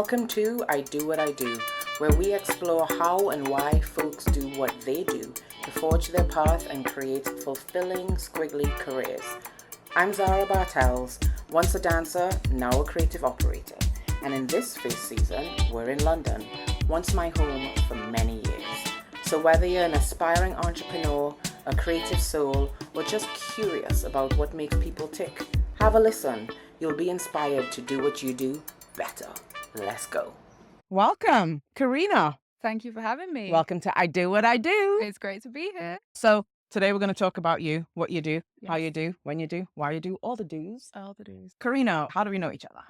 Welcome to I Do What I Do, where we explore how and why folks do what they do to forge their path and create fulfilling, squiggly careers. I'm Zara Bartels, once a dancer, now a creative operator. And in this fifth season, we're in London, once my home for many years. So whether you're an aspiring entrepreneur, a creative soul, or just curious about what makes people tick, have a listen. You'll be inspired to do what you do better. Let's go. Welcome, Korinna. Thank you for having me. Welcome to I Do What I Do. It's great to be here. So today we're going to talk about you, what you do, how Yes. you do, when you do, why you do, all the do's. All the do's. Korinna, how do we know each other?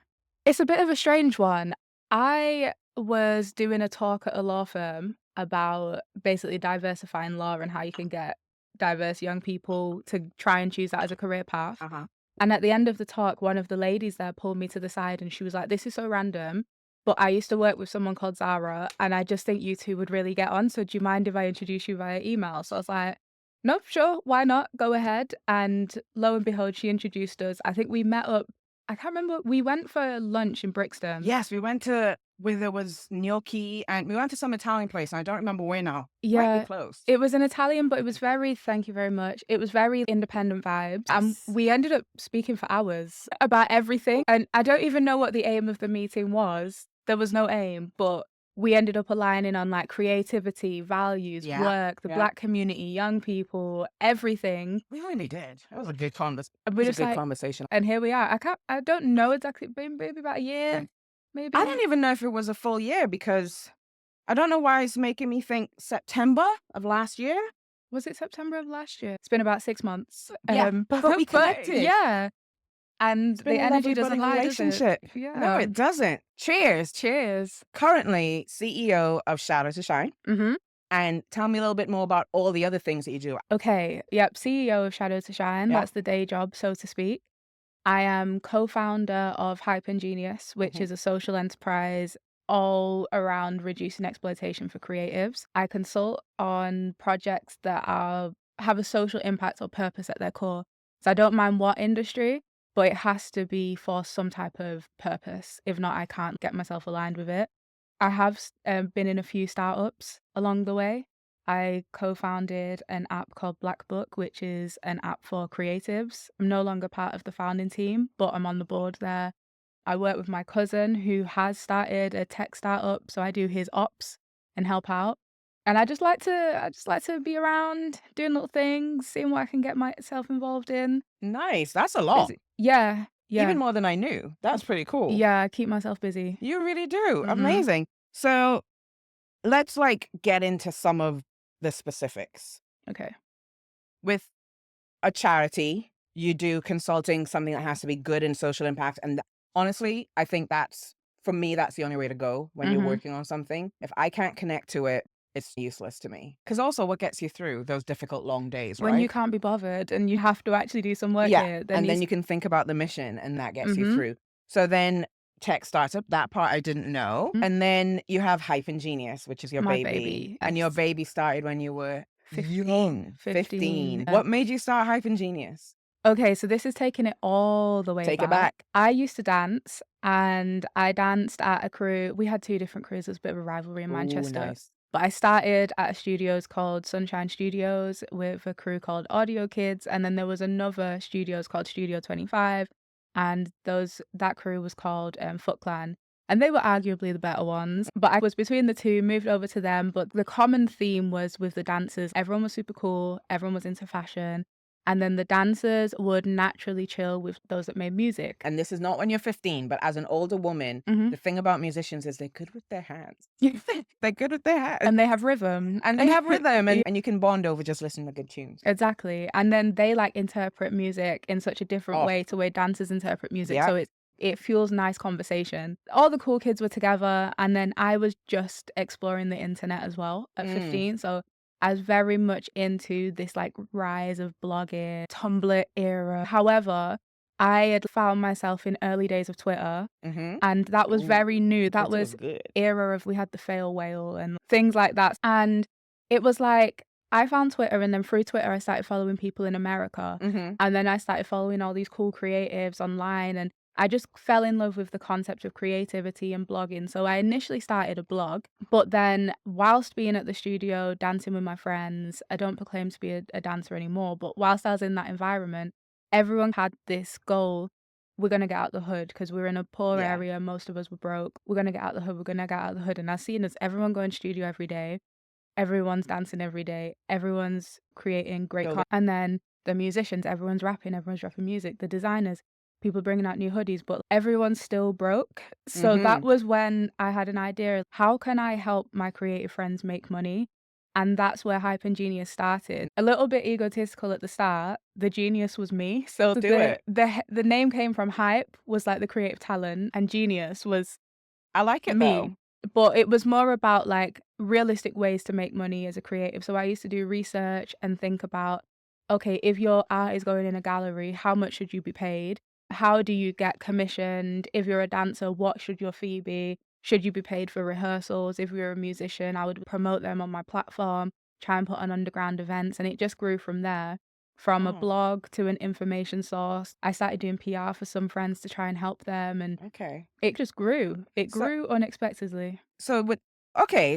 It's a bit of a strange one. I was doing a talk at a law firm about basically diversifying law and how you can get diverse young people to try and choose that as a career path. And at the end of the talk, one of the ladies there pulled me to the side and she was like, "This is so random, but I used to work with someone called Zara and I just think you two would really get on. So do you mind if I introduce you via email?" So I was like, "No, sure, why not? Go ahead." And lo and behold, she introduced us. I think we met up, I can't remember, we went for lunch in Brixton. Yes, we went to where there was gnocchi and we went to some Italian place and I don't remember where now. Yeah. Right, close. It was an Italian, but it was very, thank you very much. It was very independent vibes. And Yes. we ended up speaking for hours about everything. And I don't even know what the aim of the meeting was. There was no aim, but we ended up aligning on like creativity, values, Yeah, work, the yeah. Black community, young people, everything. We really did. It was a good conversation. And It we're was a just good like, conversation. and here we are. I don't know exactly, maybe about a year, maybe. I don't even know if it was a full year because I don't know why it's making me think September of last year. Was it September of last year? It's been about 6 months. Yeah, but we connected. Yeah. And It's been the a energy lovely doesn't budding lie, relationship. does it? Yeah. No, it doesn't. Cheers. Cheers. Currently CEO of Shadow to Shine. Mm-hmm. And tell me a little bit more about all the other things that you do. Okay. Yep. CEO of Shadow to Shine. Yeah. That's the day job, so to speak. I am co-founder of Hype and Genius, which is a social enterprise all around reducing exploitation for creatives. I consult on projects that have a social impact or purpose at their core. So I don't mind what industry, but it has to be for some type of purpose. If not, I can't get myself aligned with it. I have been in a few startups along the way. I co-founded an app called Black Book, which is an app for creatives. I'm no longer part of the founding team, but I'm on the board there. I work with my cousin who has started a tech startup, so I do his ops and help out. And I just like to be around, doing little things, seeing what I can get myself involved in. Nice. That's a lot. Busy. Yeah. Even more than I knew. That's pretty cool. Yeah, I keep myself busy. You really do. Mhm. Amazing. So let's get into some of the specifics. Okay. With a charity, you do consulting, something that has to be good in social impact. And honestly, I think for me, that's the only way to go when you're working on something. If I can't connect to it, it's useless to me. Because also what gets you through those difficult long days, When right? you can't be bothered and you have to actually do some work Yeah, here. and then you can think about the mission and that gets you through. So then tech startup, that part I didn't know. And then you have Hype and Genius, which is your My baby. baby, And your yes. baby started when you were 15. 15. What made you start Hype and Genius? Okay, so this is taking it all the way Take it back. I used to dance and I danced at a crew. We had two different crews. It was a bit of a rivalry in Ooh, Manchester. nice. But I started at a studios called Sunshine Studios with a crew called Audio Kids. And then there was another studios called Studio 25. And that crew was called Foot Clan. And they were arguably the better ones. But I was between the two, moved over to them. But the common theme was with the dancers. Everyone was super cool. Everyone was into fashion. And then the dancers would naturally chill with those that made music. And this is not when you're 15, but as an older woman, the thing about musicians is they're good with their hands. They're good with their hands. And they have rhythm. And they have rhythm and you can bond over just listening to good tunes. Exactly. And then they interpret music in such a different way to where dancers interpret music. Yeah. So it fuels nice conversation. All the cool kids were together. And then I was just exploring the internet as well at 15. So I was very much into this rise of blogging, Tumblr era. However, I had found myself in early days of Twitter and that was very new. That was good. era of we had the fail whale and things like that. And it was I found Twitter and then through Twitter I started following people in America. And then I started following all these cool creatives online and I just fell in love with the concept of creativity and blogging. So I initially started a blog, but then whilst being at the studio, dancing with my friends, I don't proclaim to be a dancer anymore, but whilst I was in that environment, everyone had this goal. We're going to get out the hood because we're in a poor Yeah. area. Most of us were broke. We're going to get out the hood. We're going to get out the hood. And I've seen as everyone going to studio every day. Everyone's dancing every day. Everyone's creating great Building. and then the musicians, everyone's rapping music. The designers, people bringing out new hoodies, but everyone's still broke. So that was when I had an idea, how can I help my creative friends make money? And that's where Hype and Genius started. A little bit egotistical at the start. The genius was me. So Do it. the name came from Hype, was like the creative talent, and Genius was I like it though. me. But it was more about like realistic ways to make money as a creative. So I used to do research and think about, okay, if your art is going in a gallery, how much should you be paid? How do you get commissioned? If you're a dancer, what should your fee be? Should you be paid for rehearsals? If you're a musician, I would promote them on my platform, try and put on underground events. And it just grew from there. From a Oh, blog to an information source. I started doing PR for some friends to try and help them, and okay. it just grew. It So- grew unexpectedly. So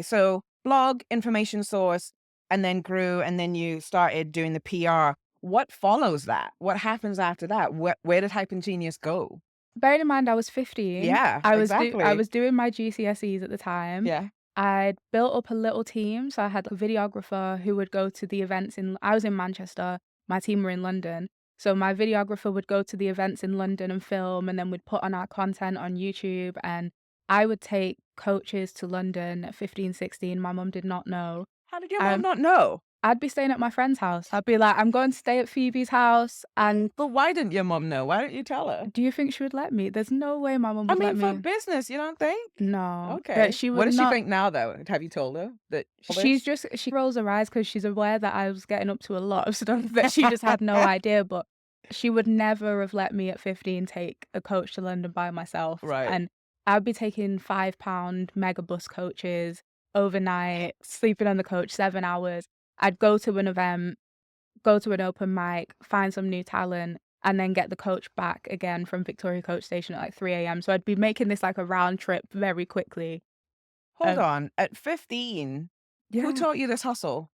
so blog, information source, and then grew, and then you started doing the PR. What follows that? What happens after that? Where did Hype and Genius go? Bearing in mind I was 15. Yeah, I exactly. was doing my GCSEs at the time. Yeah. I'd built up a little team, so I had a videographer who would go to the events I was in Manchester, my team were in London. So my videographer would go to the events in London and film, and then we'd put on our content on YouTube, and I would take coaches to London at 15, 16. My mum did not know. How did your mom not know? I'd be staying at my friend's house. I'd be like, I'm going to stay at Phoebe's house, and But why didn't your mom know? Why didn't you tell her? do you think she would let me? There's no way my mum I would mean, let for me. business, you don't think? No. Okay. That she What would does not. she think now, though? Have you told her that? She rolls her eyes because she's aware that I was getting up to a lot of stuff that she just had no idea. But she would never have let me at 15 take a coach to London by myself. Right. And I'd be taking £5 mega bus coaches overnight, sleeping on the coach 7 hours. I'd go to an event, go to an open mic, find some new talent, and then get the coach back again from Victoria Coach Station at like 3 a.m. So I'd be making this like a round trip very quickly. Hold on. At 15, who taught you this hustle?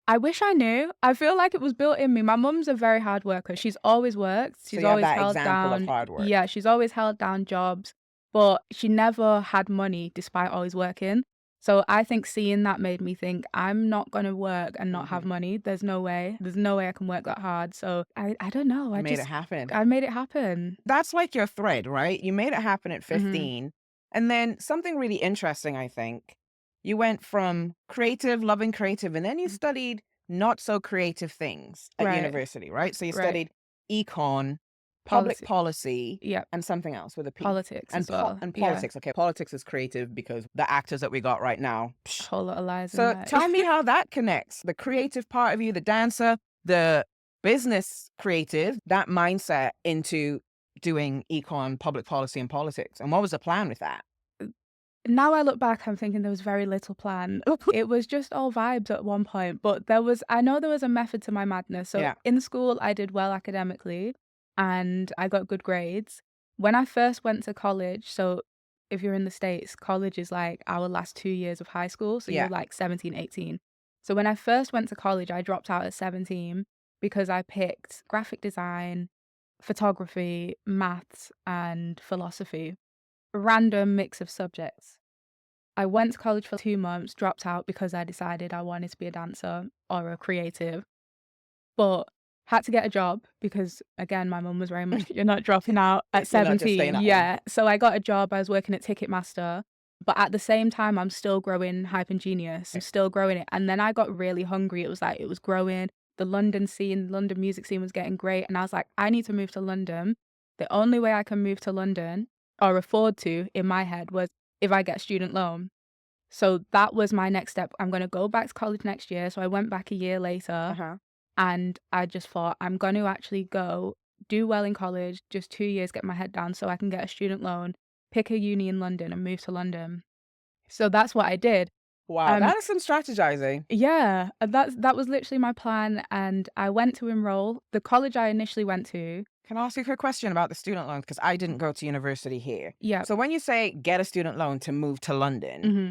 I wish I knew. I feel like it was built in me. My mum's a very hard worker. She's always worked. So She's you have always that held example of down. hard work. Yeah, she's always held down jobs, but she never had money despite always working. So I think seeing that made me think, I'm not going to work and not have money. There's no way. There's no way I can work that hard. So I don't know. You made it happen. I made it happen. That's like your thread, right? You made it happen at Mm-hmm. 15. And then something really interesting, I think. You went from loving creative, and then you studied not so creative things at Right. university, right? So you Right. studied econ, public Policy. policy, Yep. and something else with a P. Politics and as well. and Yeah. politics. Okay, politics is creative because the actors that we got right now. A whole lot of lies in So that. tell me how that connects. The creative part of you, the dancer, the business creative, that mindset into doing econ, public policy, and politics. And what was the plan with that? Now I look back, I'm thinking there was very little plan. It was just all vibes at one point, but I know there was a method to my madness. So Yeah. in school, I did well academically and I got good grades. When I first went to college, so if you're in the States, college is like our last 2 years of high school. So Yeah. you're like 17, 18. So when I first went to college, I dropped out at 17 because I picked graphic design, photography, maths, and philosophy. Random mix of subjects. I went to college for 2 months, dropped out because I decided I wanted to be a dancer or a creative, but had to get a job because, again, my mum was very much, you're not dropping out at You're not just staying 17. at home. Yeah. So I got a job. I was working at Ticketmaster, but at the same time, I'm still growing Hype and Genius. I'm still growing it. And then I got really hungry. It was like, it was growing. The London music scene was getting great. And I was like, I need to move to London. The only way I can move to London or afford to, in my head, was if I get a student loan. So that was my next step. I'm going to go back to college next year. So I went back a year later Uh-huh. and I just thought, I'm going to actually go do well in college, just 2 years, get my head down so I can get a student loan, pick a uni in London and move to London. So that's what I did. Wow, that is some strategizing. Yeah, that was literally my plan. And I went to enroll. The college I initially went to, Can I ask you a quick question about the student loan? Because I didn't go to university here. Yeah. So when you say get a student loan to move to London, hmm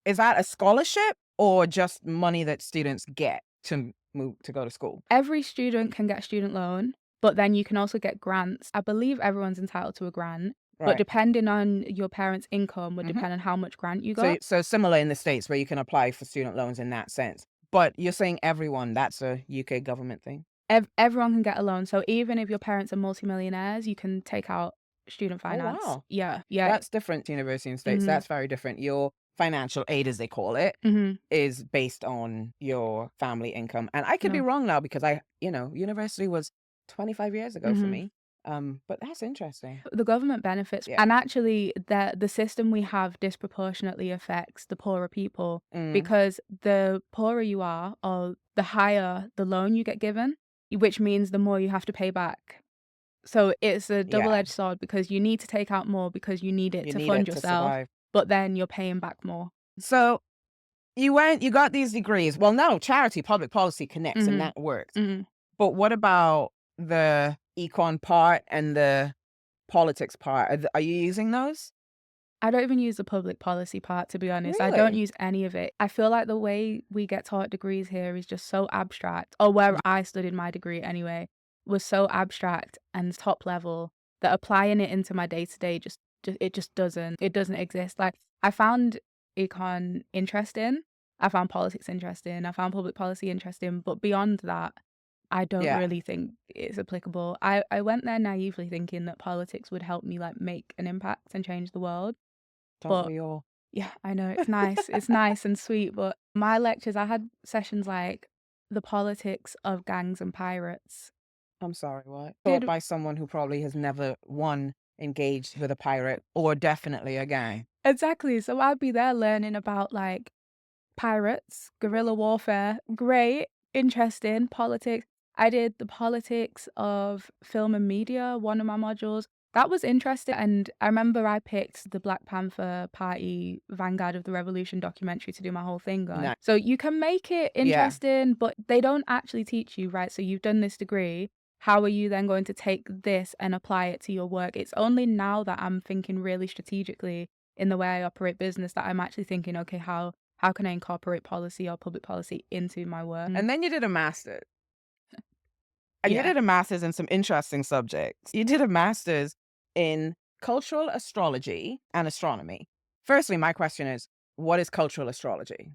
is that a scholarship or just money that students get to move to go to school? Every student can get a student loan, but then you can also get grants. I believe everyone's entitled to a grant, but Right. depending on your parents' income would hmm depend on how much grant you So, got. so similar in the States where you can apply for student loans in that sense. But you're saying everyone, that's a UK government thing? Everyone can get a loan. So even if your parents are multimillionaires, you can take out student Oh, finance. wow. Yeah, yeah. That's different to university in the States. Mhm, That's very different. Your financial aid, as they call it, mhm. is based on your family income. And I could be No. wrong now because university was 25 years ago for Mhm. me. But that's interesting. The government benefits, Yeah. and actually the system we have disproportionately affects the poorer people Mm, because the poorer you are or the higher the loan you get given, which means the more you have to pay back. So it's a yeah. double-edged sword because you need to take out more because you need it You to need fund it to yourself, survive. but then you're paying back more. So you got these degrees. Well, no, charity, public policy connects and Mhm, that works. mhm. But what about the econ part and the politics part? Are you using those? I don't even use the public policy part, to be honest. I don't Really? use any of it. I feel like the way we get taught degrees here is just so abstract, or where I studied my degree anyway, was so abstract and top level that applying it into my day to day just it just doesn't exist. Like I found econ interesting, I found politics interesting, I found public policy interesting, but beyond that, I don't Yeah. really think it's applicable. I went there naively thinking that politics would help me like make an impact and change the world. Don't But we all? yeah, I know it's nice. It's nice and sweet, but my lectures, I had sessions like the politics of gangs and pirates. I'm sorry, what? Taught Did by someone who probably has never engaged with a pirate or definitely a gang. exactly. So I'd be there learning about like pirates, guerrilla warfare, great, interesting, politics. I did the politics of film and media, one of my modules. That was interesting. And I remember I picked the Black Panther Party Vanguard of the Revolution documentary to do my whole thing on. No. So you can make it Yeah. interesting, but they don't actually teach you, right? So you've done this degree. How are you then going to take this and apply it to your work? It's only now that I'm thinking really strategically in the way I operate business that I'm actually thinking, okay, how can I incorporate policy or public policy into my work? And then you did a master's. And you Yeah. did a master's in some interesting subjects. You did a master's in cultural astrology and astronomy. Firstly, my question is, what is cultural astrology?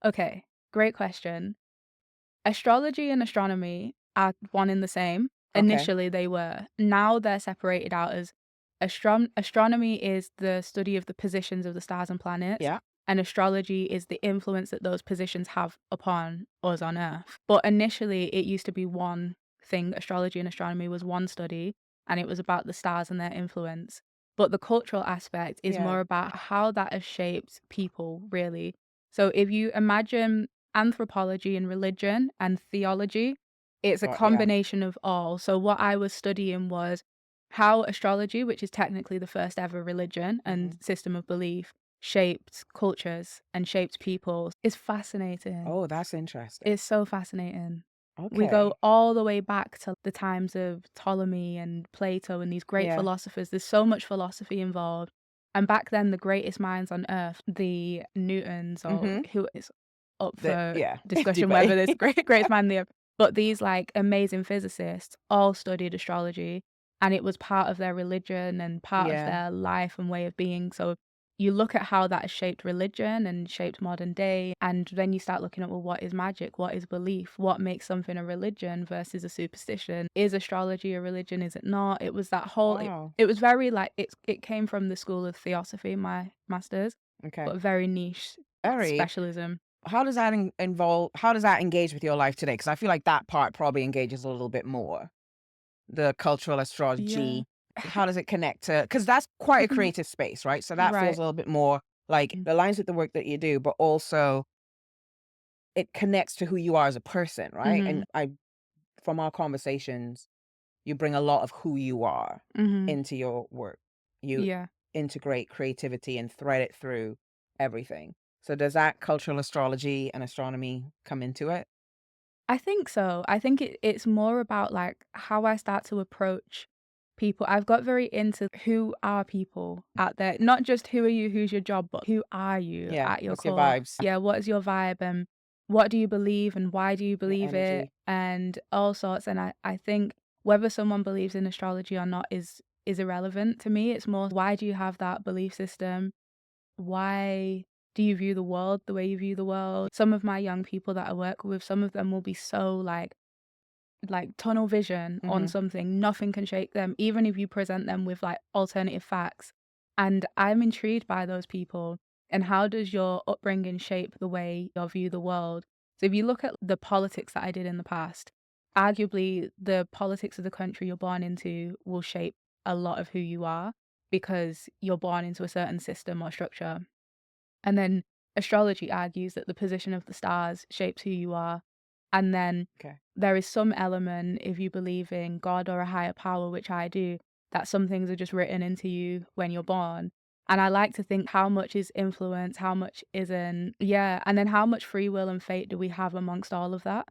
Okay. Great question. Astrology and astronomy are one and the same. Okay. Initially, they were. Now they're separated out as astronomy is the study of the positions of the stars and planets, Yeah. and astrology is the influence that those positions have upon us on Earth. But initially, it used to be one thing. Astrology and astronomy was one study, and it was about the stars and their influence. But the cultural aspect is Yeah. more about how that has shaped people, really. So if you imagine anthropology and religion and theology, it's a Got yeah. combination of all. So what I was studying was how astrology, which is technically the first ever religion and Mhm. system of belief, shaped cultures and shaped people. It's fascinating. Oh, that's interesting. It's so fascinating. We go Okay. all the way back to the times of Ptolemy and Plato and these great Yeah. philosophers. There's so much philosophy involved. And back then, the greatest minds on earth, the Newtons, or Mm-hmm. who is up for Yeah. discussion whether Debate. this greatest man there, but these like amazing physicists all studied astrology, and it was part of their religion and part of Yeah. their life and way of being. So you look at how that has shaped religion and shaped modern day, and then you start looking at, well, what is magic? What is belief? What makes something a religion versus a superstition? Is astrology a religion? Is it not? It was that whole, Wow. it was very like, it came from the school of theosophy, my master's, Okay. but very niche Very. specialism. How does that involve? How does that engage with your life today? Because I feel like that part probably engages a little bit more. The cultural Yeah. astrology. How does it connect to? Because that's quite a creative space, right? So that feels Right. a little bit more like Mm. the lines with the work that you do, but also it connects to who you are as a person, right? And Mhm. from our conversations, you bring a lot of who you are Mhm. into your work. You Yeah. integrate creativity and thread it through everything. So does that cultural astrology and astronomy come into it? I think so. I think it's more about, like, how I start to approach people. I've got very into who are people out there, not just who are you, who's your job, but who are you Yeah. at your What's your core? vibes? Yeah, what is your vibe and what do you believe and why do you Your believe it energy. and all sorts. And I think whether someone believes in astrology or not is irrelevant to me. It's more why do you have that belief system? Why do you view the world the way you view the world? Some of my young people that I work with, some of them will be so like tunnel vision on Mhm. something, nothing can shake them, even if you present them with like alternative facts. And I'm intrigued by those people. And how does your upbringing shape the way you view the world? So if you look at the politics that I did in the past, arguably the politics of the country you're born into will shape a lot of who you are because you're born into a certain system or structure. And then astrology argues that the position of the stars shapes who you are. And then Okay. there is some element, if you believe in God or a higher power, which I do, that some things are just written into you when you're born. And I like to think how much is influence, how much isn't. Yeah. And then how much free will and fate do we have amongst all of that?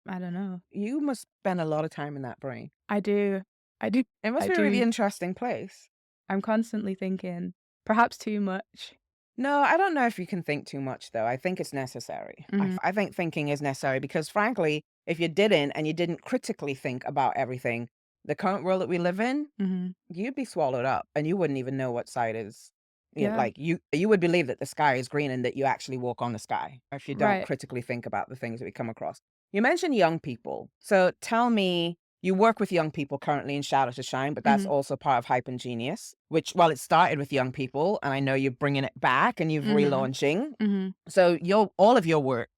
I don't know. You must spend a lot of time in that brain. I do. I do. It must I be a really do. interesting place. I'm constantly thinking, perhaps too much. No, I don't know if you can think too much, though. I think it's necessary. Hmm. I think thinking is necessary because, frankly, if you didn't and you didn't critically think about everything, the current world that we live in, Hmm. you'd be swallowed up and you wouldn't even know what side is. You know, Yeah. like you would believe that the sky is green and that you actually walk on the sky if you don't Right. critically think about the things that we come across. You mentioned young people. So tell me, you work with young people currently in Shadow to Shine, but that's Hmm. also part of Hype and Genius, which, well, it started with young people, and I know you're bringing it back and you're Hmm. relaunching. Hmm. So all of your work,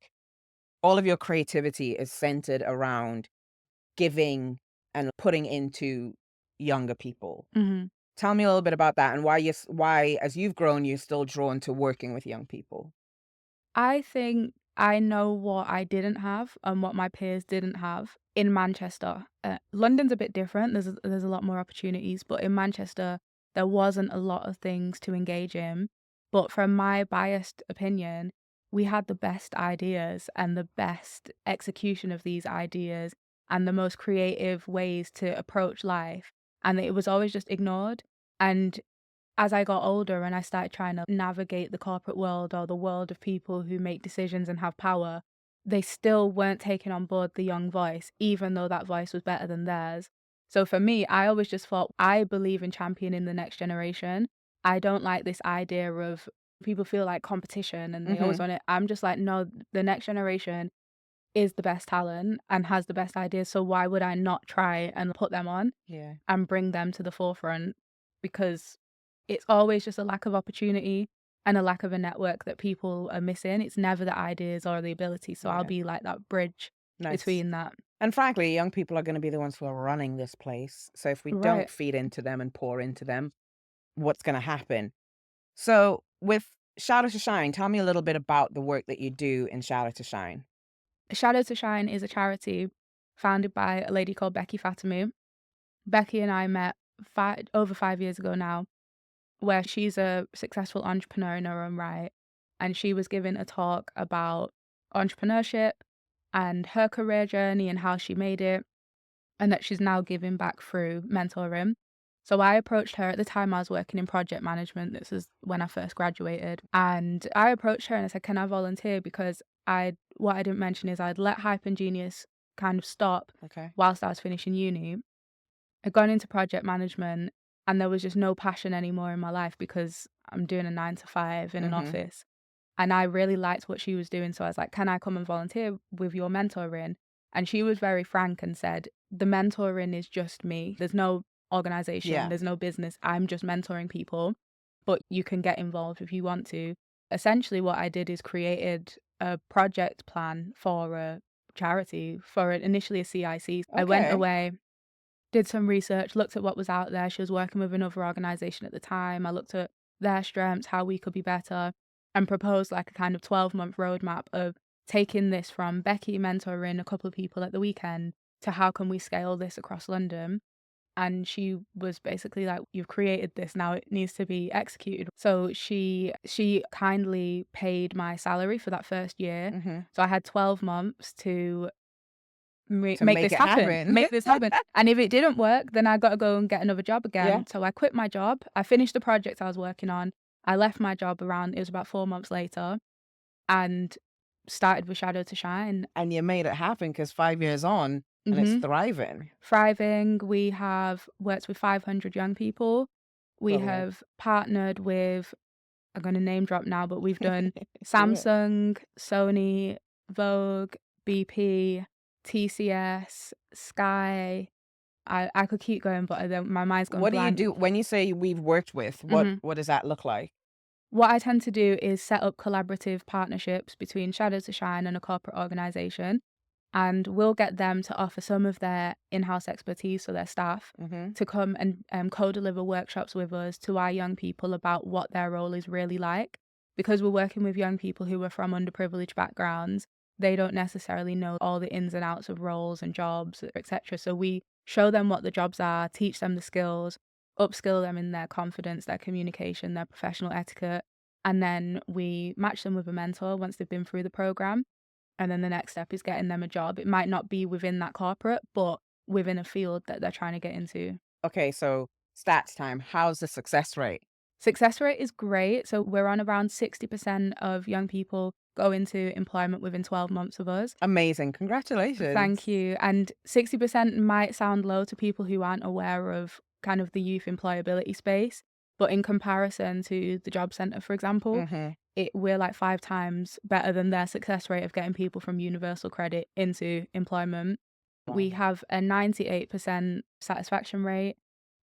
all of your creativity is centered around giving and putting into younger people. Hmm. Tell me a little bit about that and why, as you've grown, you're still drawn to working with young people. I think I know what I didn't have and what my peers didn't have in Manchester. London's a bit different. There's a lot more opportunities, but in Manchester there wasn't a lot of things to engage in. But from my biased opinion, we had the best ideas and the best execution of these ideas and the most creative ways to approach life, and it was always just ignored. And as I got older and I started trying to navigate the corporate world or the world of people who make decisions and have power, they still weren't taking on board the young voice, even though that voice was better than theirs. So for me, I always just thought, I believe in championing the next generation. I don't like this idea of people feel like competition and they always Mhm. want it. I'm just like, no, the next generation is the best talent and has the best ideas. So why would I not try and put them on Yeah. and bring them to the forefront? Because it's always just a lack of opportunity and a lack of a network that people are missing. It's never the ideas or the ability. So I'll Yeah. be like that bridge Nice. between that. And frankly, young people are gonna be the ones who are running this place. So if we Right. don't feed into them and pour into them, what's gonna happen? So with Shadow to Shine, tell me a little bit about the work that you do in Shadow to Shine. Shadow to Shine is a charity founded by a lady called Becky Fatamu. Becky and I met over 5 years ago now, where she's a successful entrepreneur in her own right. And she was giving a talk about entrepreneurship and her career journey and how she made it, and that she's now giving back through mentoring. So I approached her at the time I was working in project management. This is when I first graduated. And I approached her and I said, can I volunteer? Because what I didn't mention is I'd let Hype and Genius kind of stop Okay. whilst I was finishing uni. I'd gone into project management and there was just no passion anymore in my life because I'm doing a 9 to 5 in an Mhm. office. And I really liked what she was doing. So I was like, can I come and volunteer with your mentoring? And she was very frank and said, the mentoring is just me. There's no organization, Yeah. there's no business. I'm just mentoring people, but you can get involved if you want to. Essentially, what I did is created a project plan for a charity, for initially a CIC. I went Okay. away, did some research, looked at what was out there. She was working with another organization at the time. I looked at their strengths, how we could be better, and proposed like a kind of 12-month roadmap of taking this from Becky mentoring a couple of people at the weekend to how can we scale this across London. And she was basically like, you've created this, now it needs to be executed. So she kindly paid my salary for that first year. Mhm. So I had 12 months to make make this it happen. happen. Make this happen. And if it didn't work, then I got to go and get another job Yeah. again. So I quit my job. I finished the project I was working on. I left my job it was about 4 months later, and started with Shadow to Shine. And you made it happen because 5 years on and it's Mhm. thriving. Thriving. We have worked with 500 young people. We Brilliant. have partnered with, I'm going to name drop now, but we've done Do it. Samsung, Sony, Vogue, BP, TCS, Sky. I could keep going, but my mind's gone What do you blank. do when you say we've worked with? Mhm. What does that look like? What I tend to do is set up collaborative partnerships between Shadow to Shine and a corporate organization, and we'll get them to offer some of their in-house expertise, so their staff, Mm-hmm. to come and co-deliver workshops with us to our young people about what their role is really like. Because we're working with young people who are from underprivileged backgrounds, they don't necessarily know all the ins and outs of roles and jobs, etc. So we show them what the jobs are, teach them the skills, upskill them in their confidence, their communication, their professional etiquette, and then we match them with a mentor once they've been through the program. And then the next step is getting them a job. It might not be within that corporate, but within a field that they're trying to get into. Okay, so stats time. How's the success rate? Success rate is great. So we're on around 60% of young people go into employment within 12 months of us. Amazing. Congratulations. Thank you. And 60% might sound low to people who aren't aware of kind of the youth employability space. But in comparison to the job centre, for example, Mm-hmm. we're like 5 times better than their success rate of getting people from universal credit into employment. We have a 98% satisfaction rate,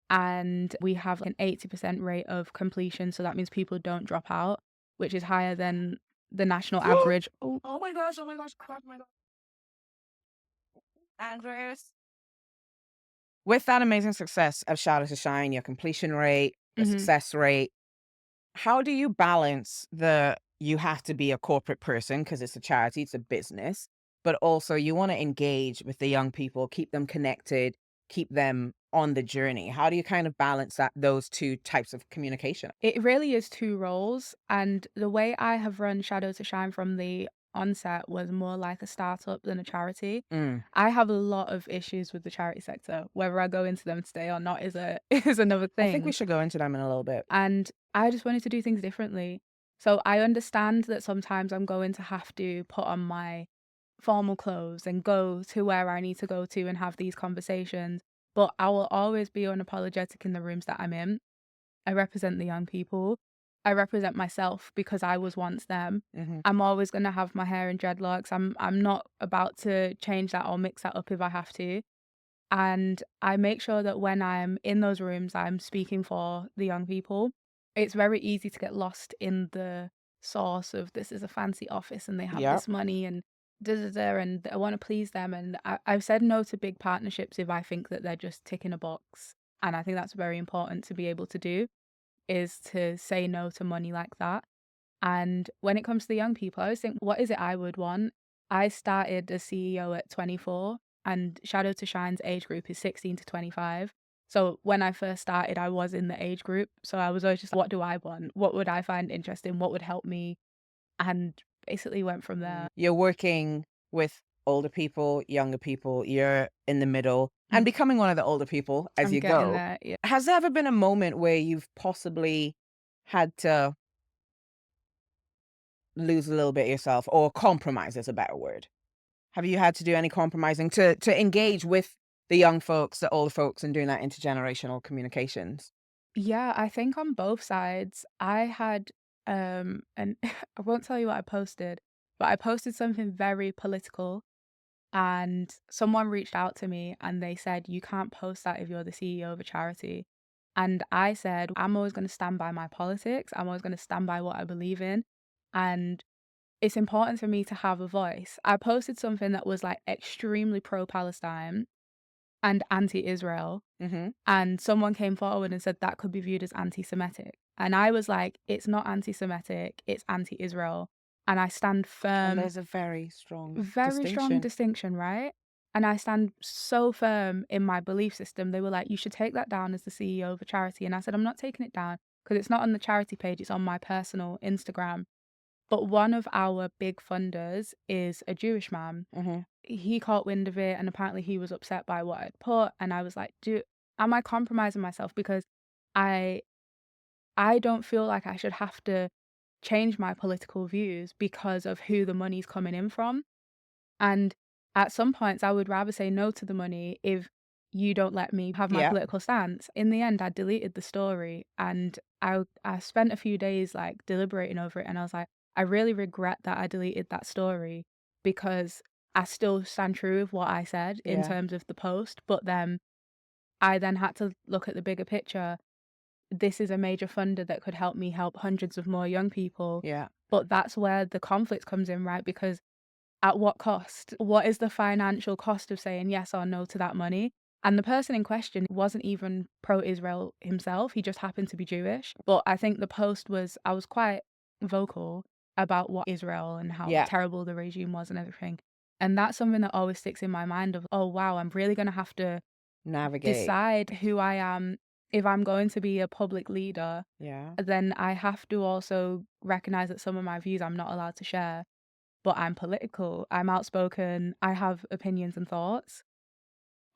and we have an 80% rate of completion. So that means people don't drop out, which is higher than the national average. Oh my gosh, crap, my God. Andres. With that amazing success of Shadow to Shine, your completion rate, your Mhm. success rate, how do you balance you have to be a corporate person because it's a charity, it's a business, but also you want to engage with the young people, keep them connected, keep them on the journey. How do you kind of balance those two types of communication? It really is 2 roles, and the way I have run Shadow to Shine from the onset was more like a startup than a charity. Mm. I have a lot of issues with the charity sector. Whether I go into them today or not is is another I think we thing. should go into them in a little bit. And I just wanted to do things differently. So I understand that sometimes I'm going to have to put on my formal clothes and go to where I need to go to and have these conversations, but I will always be unapologetic in the rooms that I'm in. I represent the young people. I represent myself because I was once them. Mm-hmm. I'm always going to have my hair in dreadlocks. I'm not about to change that or mix that up if I have to. And I make sure that when I'm in those rooms, I'm speaking for the young people. It's very easy to get lost in the source of this is a fancy office and they have Yep. this money and da da da, and I want to please them. And I've said no to big partnerships if I think that they're just ticking a box. And I think that's very important to be able to do, is to say no to money like that. And when it comes to the young people, I always think, what is it I would want? I started as CEO at 24, and Shadow to Shine's age group is 16 to 25. So when I first started, I was in the age group. So I was always just, what do I want? What would I find interesting? What would help me? And basically went from there. You're working with older people, younger people, you're in the middle and Mm. becoming one of the older people as I'm you getting go. there. Yeah. Has there ever been a moment where you've possibly had to lose a little bit yourself, or compromise is a better word? Have you had to do any compromising to engage with the young folks, the older folks, and doing that intergenerational communications? Yeah, I think on both sides. I had and I won't tell you what I posted, but I posted something very political, and someone reached out to me and they said, "You can't post that if you're the CEO of a charity." And I said, "I'm always going to stand by my politics. I'm always going to stand by what I believe in. And it's important for me to have a voice." I posted something that was like extremely pro-Palestine and anti-Israel, Mm-hmm. and someone came forward and said that could be viewed as anti-Semitic. And I was like, it's not anti-Semitic, it's anti-Israel. And I stand And firm, there's a very strong very strong distinction. distinction, right? And I stand so firm in my belief system. They were like, you should take that down as the CEO of a charity. And I said, I'm not taking it down because it's not on the charity page, it's on my personal Instagram. But one of our big funders is a Jewish man. Mhm. He caught wind of it, and apparently he was upset by what I'd put, and I was like, am I compromising myself? Because I I don't feel like I should have to change my political views because of who the money's coming in from. And at some points, I would rather say no to the money if you don't let me have my Yeah. political stance. In the end, I deleted the story, and I spent a few days like deliberating over it, and I was like, I really regret that I deleted that story because I still stand true of what I said in Yeah. terms of the post, but then I then had to look at the bigger picture. This is a major funder that could help me help hundreds of more young people. Yeah. But that's where the conflict comes in, right? Because at what cost? What is the financial cost of saying yes or no to that money? And the person in question wasn't even pro-Israel himself. He just happened to be Jewish. But I think the post I was quite vocal about what Israel and how Yeah. terrible the regime was and everything. And that's something that always sticks in my mind of, oh, wow, I'm really going to have to Navigate. decide who I am. If I'm going to be a public leader, Yeah. then I have to also recognize that some of my views I'm not allowed to share. But I'm political, I'm outspoken, I have opinions and thoughts.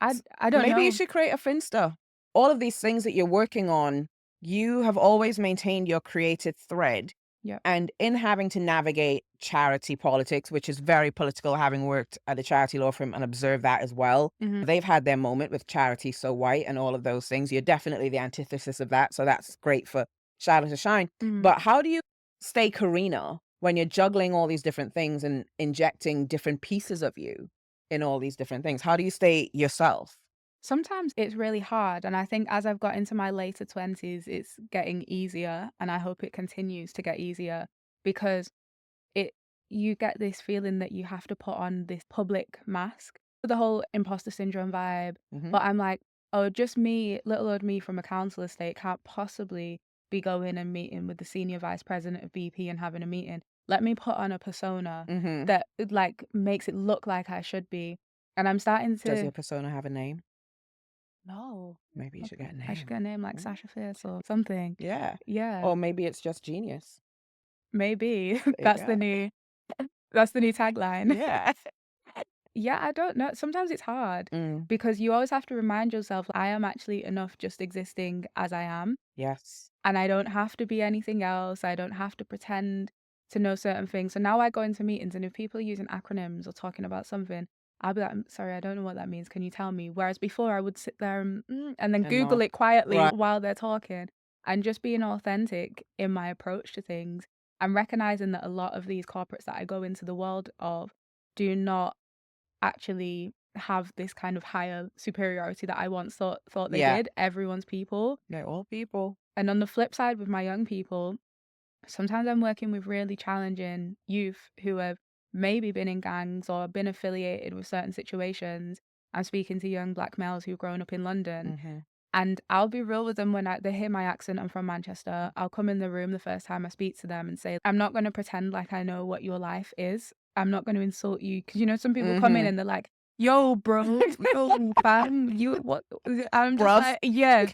I don't Maybe you know. should create a Finsta. All of these things that you're working on, you have always maintained your creative thread. Yep. And in having to navigate charity politics, which is very political, having worked at a charity law firm and observed that as well, Mhm. they've had their moment with Charity So White and all of those things. You're definitely the antithesis of that. So that's great for Shadow to shine. Mhm. But how do you stay Korinna when you're juggling all these different things and injecting different pieces of you in all these different things? How do you stay yourself? Sometimes it's really hard, and I think as I've got into my later 20s, it's getting easier, and I hope it continues to get easier because it you get this feeling that you have to put on this public mask, the whole imposter syndrome vibe. Mhm. But I'm like, oh, just me, little old me from a council estate can't possibly be going and meeting with the senior vice president of BP and having a meeting. Let me put on a persona Mhm. that like makes it look like I should be. And I'm starting Does to your persona have a name? no. Maybe you should get a I should name. get a name like Mm, Sasha Fierce or something. yeah. Yeah, Or maybe it's just genius. maybe There you go. that's the new tagline. Yeah. Yeah, I don't know. Sometimes it's hard Mm, because you always have to remind yourself, I am actually enough just existing as I am. yes. And I don't have to be anything else. I don't have to pretend to know certain things. So now I go into meetings, and if people are using acronyms or talking about something, I'll be like, sorry, I don't know what that means. Can you tell me? Whereas before I would sit there and then And Google not it quietly right. while they're talking and just being authentic in my approach to things. I'm recognizing that a lot of these corporates that I go into the world of do not actually have this kind of higher superiority that I once thought they Yeah. did. Everyone's people. They're all people. And on the flip side with my young people, sometimes I'm working with really challenging youth who have maybe been in gangs or been affiliated with certain situations. I'm speaking to young black males who've grown up in London, Mhm. and I'll be real with them when they hear my accent. I'm from Manchester. I'll come in the room the first time I speak to them and say, I'm not going to pretend like I know what your life is. I'm not going to insult you. Because, some people come in Mhm. and they're like, yo, bro, yo, fam, you, what? I'm just Bruv. like, yeah,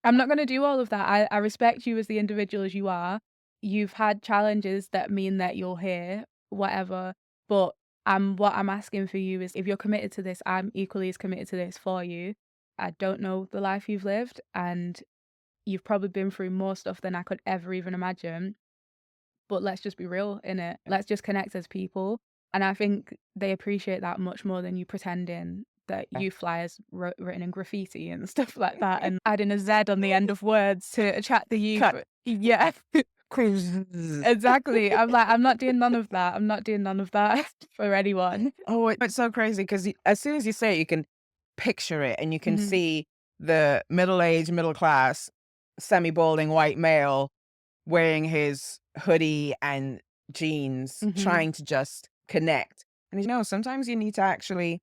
I'm not going to do all of that. I respect you as the individual as you are. You've had challenges that mean that you're here, whatever. But what I'm asking for you is if you're committed to this, I'm equally as committed to this for you. I don't know the life you've lived, and you've probably been through more stuff than I could ever even imagine. But let's just be real in it. Let's just connect as people. And I think they appreciate that much more than you pretending that Yeah. youth flyers written in graffiti and stuff like that, and adding a Z on the end of words to attract the youth. Cut. Yeah, exactly. I'm like, I'm not doing none of that. I'm not doing none of that for anyone. Oh, it's so crazy because as soon as you say it, you can picture it and you can Mhm, see the middle-aged, middle class, semi-balding white male wearing his hoodie and jeans, mhm. trying to just connect. And sometimes you need to actually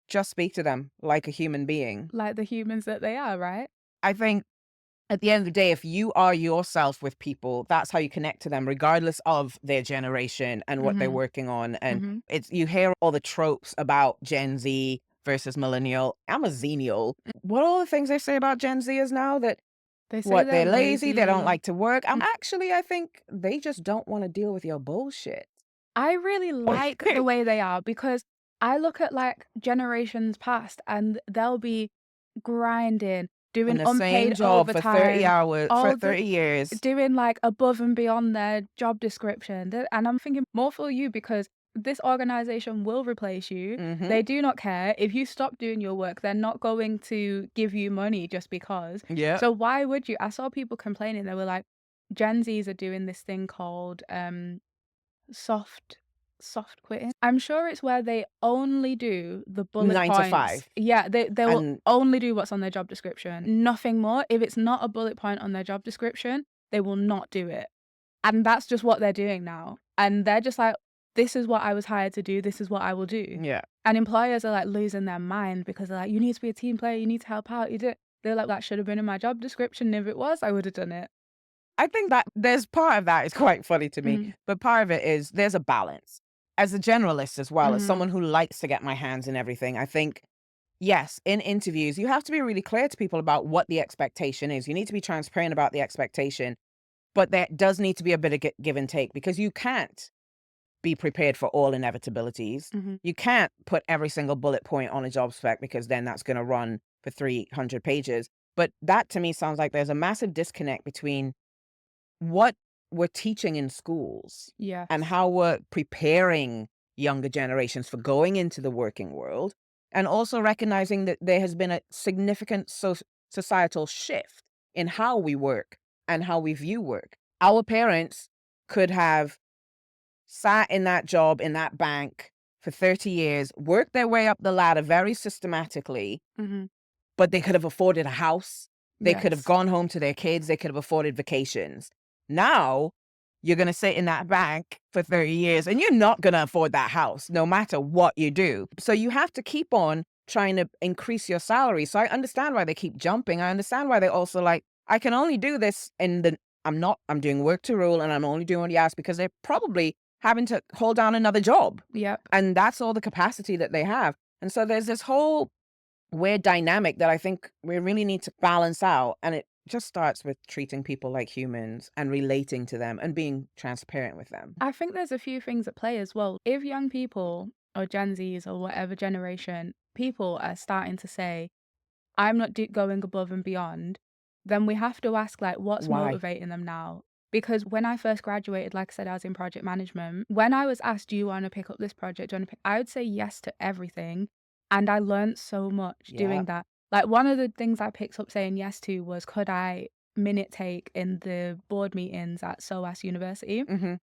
just speak to them like a human being. Like the humans that they are, right? I think at the end of the day, if you are yourself with people, that's how you connect to them, regardless of their generation and what they're Mhm, working on. And mhm. you hear all the tropes about Gen Z versus millennial. I'm a Xennial. What are all the things they say about Gen Zers now that They say What, they're they're lazy, they don't lazy. like to work. Actually, I think they just don't wanna deal with your bullshit. I really like the way they are because I look at like generations past and they'll be grinding, On doing the same unpaid job for 30 overtime, hours for all the 30 years. doing like above and beyond their job description. And I'm thinking more for you because this organization will replace you. Mhm. They do not care. If you stop doing your work, they're not going to give you money just because. Yep. So why would you? I saw people complaining. They were like, Gen Zs are doing this thing called soft soft quitting. I'm sure it's where they only do the bullet 9 to points. 5. Yeah, they will And only do what's on their job description, nothing more. If it's not a bullet point on their job description, they will not do it. And that's just what they're doing now. And they're just like, "This is what I was hired to do, this is what I will do." yeah. And employers are, like, losing their mind because they're like, "You need to be a team player, you need to help out, you do." They're like, "That should have been in my job description, if it was, I would have done it." I think that there's part of that is quite funny to me, Mhm, but part of it is there's a balance. As a generalist as well, as mhm, someone who likes to get my hands in everything, I think, yes, in interviews, you have to be really clear to people about what the expectation is. You need to be transparent about the expectation, but there does need to be a bit of give and take because you can't be prepared for all inevitabilities. mhm. You can't put every single bullet point on a job spec because then that's going to run for 300 pages. But that to me sounds like there's a massive disconnect between what we're teaching in schools and Yes. how we're preparing younger generations for going into the working world, and also recognizing that there has been a significant societal shift in how we work and how we view work. Our parents could have sat in that job in that bank for 30 years, worked their way up the ladder very systematically, Mhm. but they could have afforded a house. They could have Yes. gone home to their kids. They could have afforded vacations. Now, you're going to sit in that bank for 30 years and you're not going to afford that house no matter what you do. So you have to keep on trying to increase your salary. So I understand why they keep jumping. I understand why they also like, I can only do this I'm doing work to rule and I'm only doing what you ask because they're probably having to hold down another job. Yep. And that's all the capacity that they have. And so there's this whole weird dynamic that I think we really need to balance out. And it just starts with treating people like humans and relating to them and being transparent with them. I think there's a few things at play as well. If young people or Gen Zs or whatever generation people are starting to say, I'm not going above and beyond, then we have to ask, like, what's Why? motivating them now? Because when I first graduated, like I said, I was in project management. When I was asked, do you want to pick up this project? I would say yes to everything. And I learned so much Yeah. doing that. Like, one of the things I picked up saying yes to was, could I minute take in the board meetings at SOAS University? Hmm.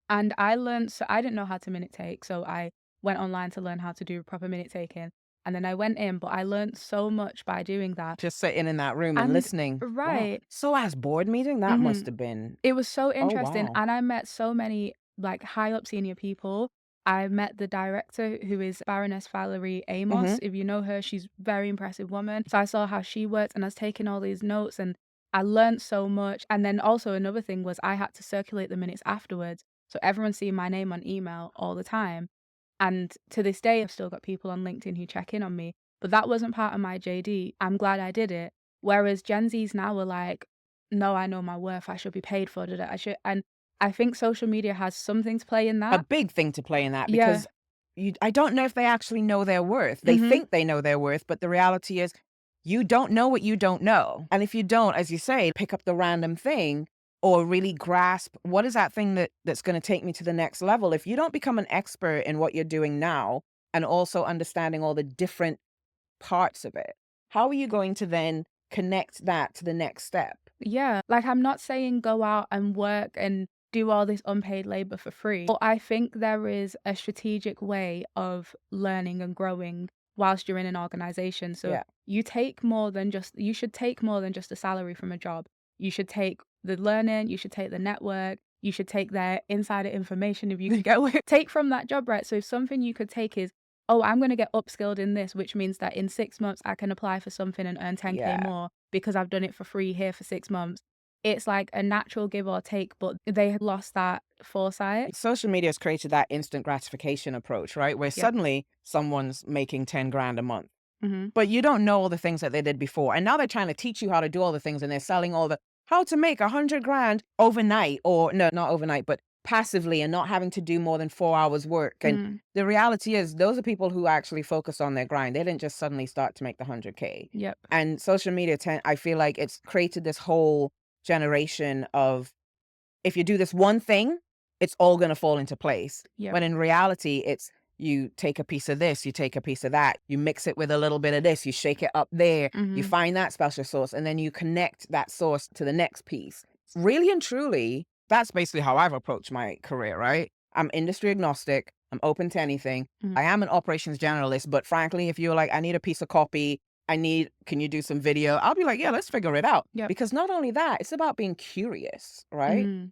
And I learned, so I didn't know how to minute take, so I went online to learn how to do proper minute taking. And then I went in, but I learned so much by doing that. Just sitting in that room and And listening. Wow. right. So as board meeting, that must Mhm. have been, It was so oh, interesting, wow. and I met so many, like, high up senior people. I met the director, who is Baroness Valerie Hmm. Amos. If you know her, she's a very impressive woman. So I saw how she worked, and I was taking all these notes, and I learned so much. And then also another thing was I had to circulate the minutes afterwards, so everyone's seeing my name on email all the time. And to this day, I've still got people on LinkedIn who check in on me, but that wasn't part of my JD. I'm glad I did it. Whereas Gen Zs now are like, "No, I know my worth. I should be paid for it. I should." And I think social media has something to play in A that. big thing to play in that Yeah. because I don't know if they actually know their worth. They Mhm. think they know their worth, but the reality is you don't know what you don't know. And if you don't, as you say, pick up the random thing or really grasp what is that thing that's going to take me to the next level. If you don't become an expert in what you're doing now and also understanding all the different parts of it, how are you going to then connect that to the next step? Yeah, like, I'm not saying go out and work and do all this unpaid labor for free, but I think there is a strategic way of learning and growing whilst you're in an organization. So Yeah. you should take more than just a salary from a job. You should take the learning, you should take the network, you should take their insider information if you could get take from that job, right? So something you could take is, oh, I'm gonna get upskilled in this, which means that in 6 months I can apply for something and earn 10K Yeah. more because I've done it for free here for 6 months. It's like a natural give or take, but they had lost that foresight. Social media has created that instant gratification approach, right? Where Yep. suddenly someone's making 10 grand a month. but you don't know all the things that they did before. And now they're trying to teach you how to do all the things, and they're selling all the how to make 100 grand overnight, or no, not overnight, but passively, and not having to do more than 4 hours work. And the reality is, those are people who actually focus on their grind. They didn't just suddenly start to make the 100K. Yep. And social media, I feel like it's created this whole generation of, if you do this one thing, it's all going to fall into place. Yep. When in reality, it's you take a piece of this, you take a piece of that, you mix it with a little bit of this, you shake it up there, you find that special sauce, and then you connect that sauce to the next piece. Really and truly, that's basically how I've approached my career, right? I'm industry agnostic. I'm open to anything. I am an operations generalist, but frankly, if you're like, I need a piece of copy, can you do some video? I'll be like, yeah, let's figure it out. Yep. Because not only that, it's about being curious, right?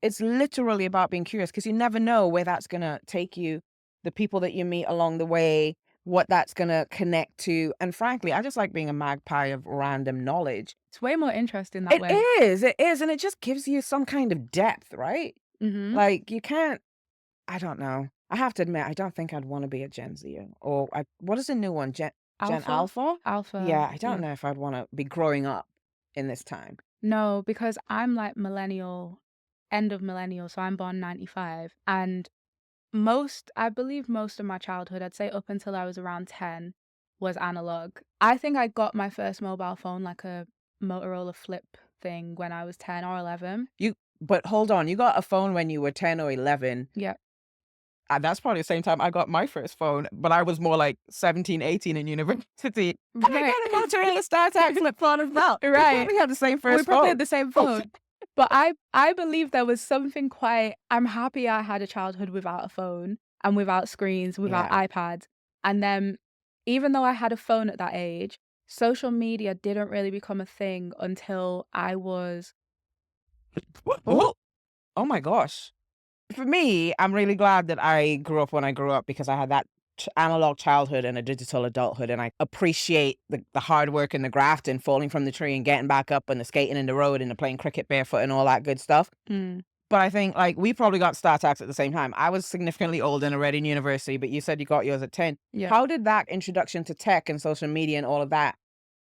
It's literally about being curious, because you never know where that's going to take you, the people that you meet along the way, what that's going to connect to. And frankly, I just like being a magpie of random knowledge. It's way more interesting that way. It is. And it just gives you some kind of depth, right? Like, you can't, I don't know. I have to admit, I don't think I'd want to be a Gen Z, or what is the new one? Gen Alpha? Alpha. Yeah, I don't know if I'd want to be growing up in this time. No, because I'm like millennial, end of millennial, so I'm born 95. And I believe most of my childhood, I'd say up until I was around 10, was analog. I think I got my first mobile phone, like a Motorola flip thing, when I was 10 or 11. But hold on, you got a phone when you were 10 or 11. Yeah. That's probably the same time I got my first phone, but I was more like 17, 18 in university. And I got a Motorola StarTAC flip phone as well. Right. We had the same first We probably phone. had the same phone. But I believe there was something I'm happy I had a childhood without a phone and without screens, without iPads. And then even though I had a phone at that age, social media didn't really become a thing until I was... Oh my gosh. For me, I'm really glad that I grew up when I grew up, because I had that analog childhood and a digital adulthood, and I appreciate the hard work and the graft and falling from the tree and getting back up and the skating in the road and the playing cricket barefoot and all that good stuff. But I think, like, we probably got StarTACs at the same time. I was significantly older and already in university, but you said you got yours at 10. Yeah. How did that introduction to tech and social media and all of that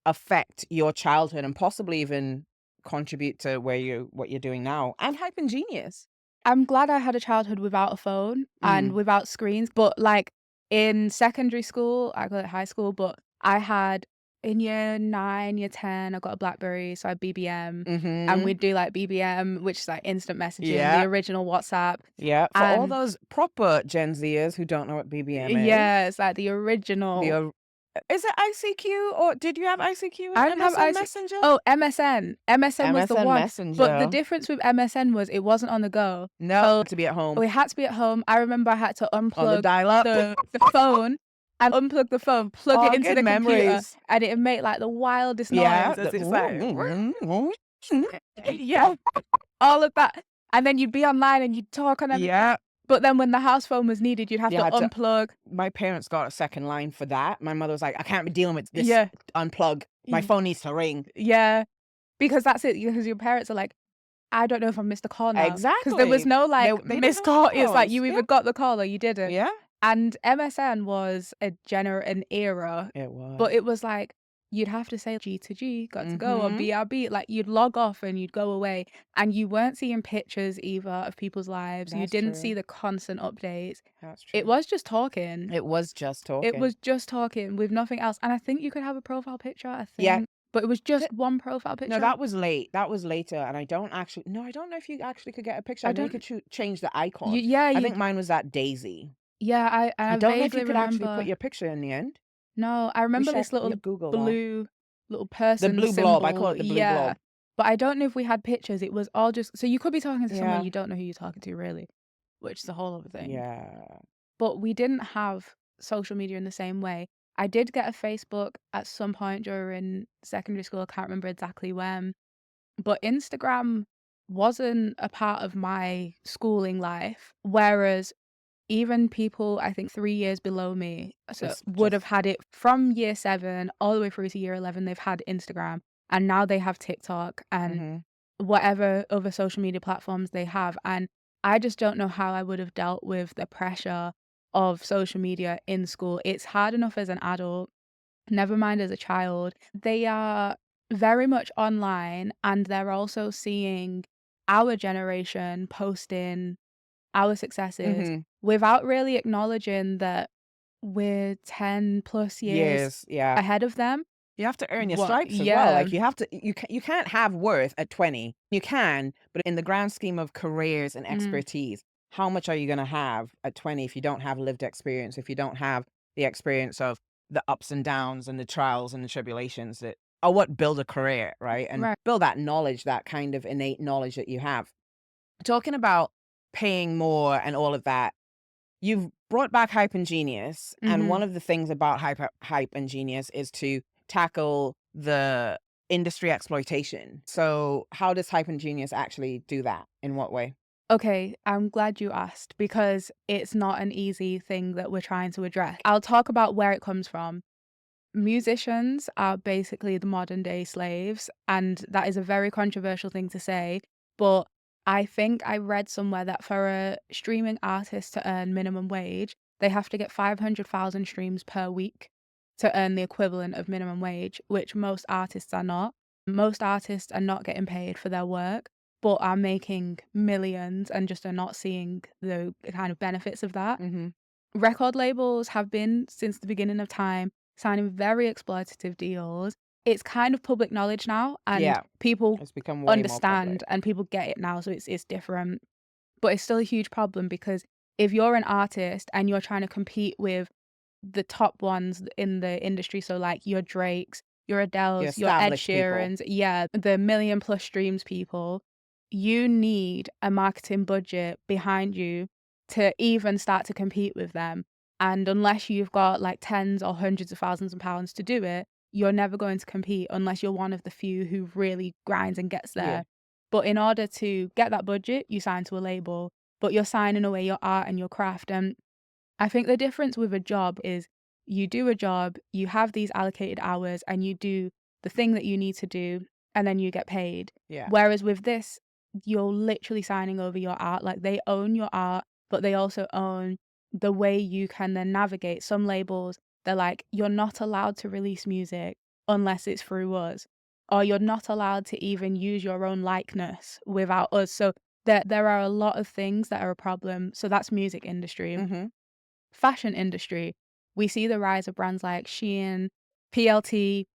affect your childhood, and possibly even contribute to what you're doing now? And Hype and Genius. I'm glad I had a childhood without a phone and without screens. But like in secondary school, I got it high school, but I had in year 9, year 10, I got a BlackBerry, so I had BBM, and we'd do like BBM, which is like instant messaging, the original WhatsApp. Yeah, for all those proper Gen Zers who don't know what BBM is. Yeah, it's like the original. Is it ICQ, or did you have ICQ? I didn't have ICQ. Messenger? Oh, MSN. MSN was the one. Messenger. But the difference with MSN was it wasn't on the go. No, so to be at home. We had to be at home. I remember I had to unplug the phone and unplug the phone, plug it into the memories. computer, and it'd make like the wildest noise. It's like, yeah, all of that. And then you'd be online and you'd talk on everything. Yeah. But then when the house phone was needed, you'd have to unplug. My parents got a second line for that. My mother was like, I can't be dealing with this. Unplug. My phone needs to ring. Yeah. Because that's it. Because your parents are like, I don't know if I missed a call now. Exactly. Because there was no like they missed call. It's like you either got the call or you didn't. Yeah. And MSN was an era. It was. But it was like, you'd have to say G to G, got to go, or BRB. Like, you'd log off and you'd go away. And you weren't seeing pictures either of people's lives. You didn't see the constant updates. That's true. It was just talking. It was just talking. It was just talking with nothing else. And I think you could have a profile picture, I think. Yeah. But it was just one profile picture. No, that was late. That was later. And I don't know if you actually could get a picture. I know you could change the icon. I think mine was that Daisy. Yeah, I don't know if you could actually put your picture in the end. No, I remember this little blue little person. The blue symbol. blob. I call it the blue blob. But I don't know if we had pictures. It was all just... So you could be talking to someone you don't know who you're talking to, really. Which is a whole other thing. Yeah. But we didn't have social media in the same way. I did get a Facebook at some point during secondary school. I can't remember exactly when. But Instagram wasn't a part of my schooling life. Whereas... even people, I think 3 years below me, would have had it from year 7 all the way through to year 11. They've had Instagram, and now they have TikTok and whatever other social media platforms they have. And I just don't know how I would have dealt with the pressure of social media in school. It's hard enough as an adult never mind as a child. They are very much online, and they're also seeing our generation posting our successes Mhm. without really acknowledging that we're 10 plus years Years, yeah. ahead of them. You have to earn your What stripes as well, Yeah. like, you can't have worth at 20. You can, but in the grand scheme of careers and Mm, expertise, how much are you gonna have at 20 if you don't have lived experience, if you don't have the experience of the ups and downs and the trials and the tribulations that are what build a career, right? And right. build that knowledge, that kind of innate knowledge that you have. Talking about paying more and all of that, you've brought back Hype and Genius, and Mhm. one of the things about Hype and Genius is to tackle the industry exploitation. So, how does Hype and Genius actually do that? In what way? Okay, I'm glad you asked because it's not an easy thing that we're trying to address. I'll talk about where it comes from. Musicians are basically the modern day slaves, and that is a very controversial thing to say, but I think I read somewhere that for a streaming artist to earn minimum wage, they have to get 500,000 streams per week to earn the equivalent of minimum wage, which most artists are not. Most artists are not getting paid for their work, but are making millions and just are not seeing the kind of benefits of that. Mhm. Record labels have been, since the beginning of time, signing very exploitative deals. It's kind of public knowledge now, and Yeah, people it's become way more understand public. and people get it now, so it's different. But it's still a huge problem because if you're an artist and you're trying to compete with the top ones in the industry, so like your Drakes, your The Adeles, your Ed established people. Sheerans, yeah, the million plus streams people, you need a marketing budget behind you to even start to compete with them. And unless you've got like tens or hundreds of thousands of pounds to do it, you're never going to compete unless you're one of the few who really grinds and gets Yeah. there. But in order to get that budget, you sign to a label, but you're signing away your art and your craft. And I think the difference with a job is you do a job, you have these allocated hours, and you do the thing that you need to do, and then you get paid. Yeah. Whereas with this, you're literally signing over your art. Like they own your art, but they also own the way you can then navigate. Some labels, they're like, you're not allowed to release music unless it's through us, or you're not allowed to even use your own likeness without us. So there are a lot of things that are a problem. So that's music industry. Mhm. Fashion industry, we see the rise of brands like Shein, PLT,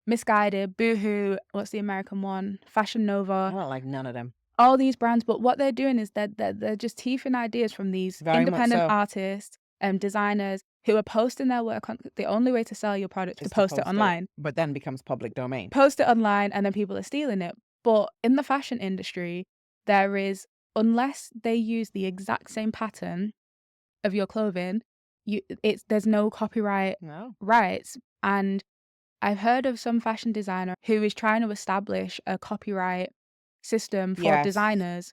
Missguided, Boohoo, what's the American one? Fashion I Nova, don't like none of them. all these brands, but what they're doing is they're just teething ideas from these Very much independent so. artists and designers who are posting their work on the only way to sell your product is to Is to post it post it, online. but then becomes public domain. Post it online and then people are stealing it. But in the fashion industry, there is unless they use the exact same pattern of your clothing, there's no copyright No. rights. And I've heard of some fashion designer who is trying to establish a copyright system for Yes. designers.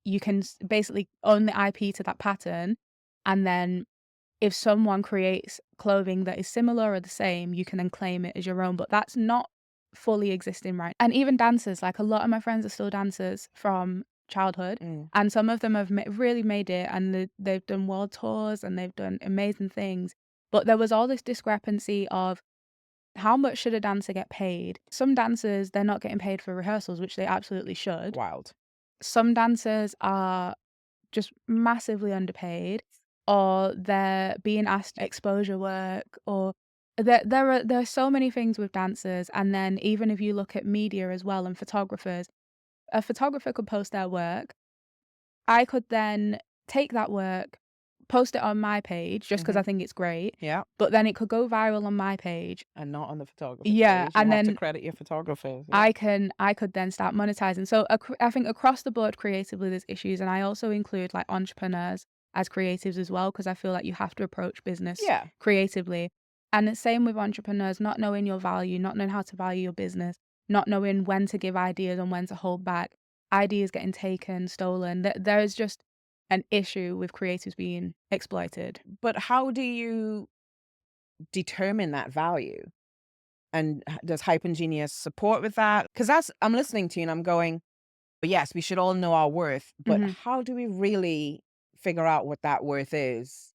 You can basically own the IP to that pattern, and then if someone creates clothing that is similar or the same, you can then claim it as your own, but that's not fully existing right. And even dancers, like a lot of my friends are still dancers from childhood, Mm. and some of them have really made it, and they've done world tours and they've done amazing things. But there was all this discrepancy of how much should a dancer get paid? Some dancers, they're not getting paid for rehearsals, which they absolutely should. Wild. Some dancers are just massively underpaid, or they're being asked exposure work, or there are so many things with dancers. And then even if you look at media as well and photographers, a photographer could post their work. I could then take that work, post it on my page just because I Mhm. think it's great, Yeah. but then it could go viral on my page. And not on the photographer's Yeah, page. You and have to then credit your photographers, yeah. I could then start monetizing. So, I think across the board creatively there's issues, and I also include, like, entrepreneurs as creatives as well, because I feel like you have to approach business Yeah. creatively. And the same with entrepreneurs, not knowing your value, not knowing how to value your business, not knowing when to give ideas and when to hold back, ideas getting taken, stolen. There is just an issue with creatives being exploited. But how do you determine that value? And does Hype and Genius support with that? Because that's I'm listening to you and I'm going, but yes, we should all know our worth, but Mhm. how do we really figure out what that worth is?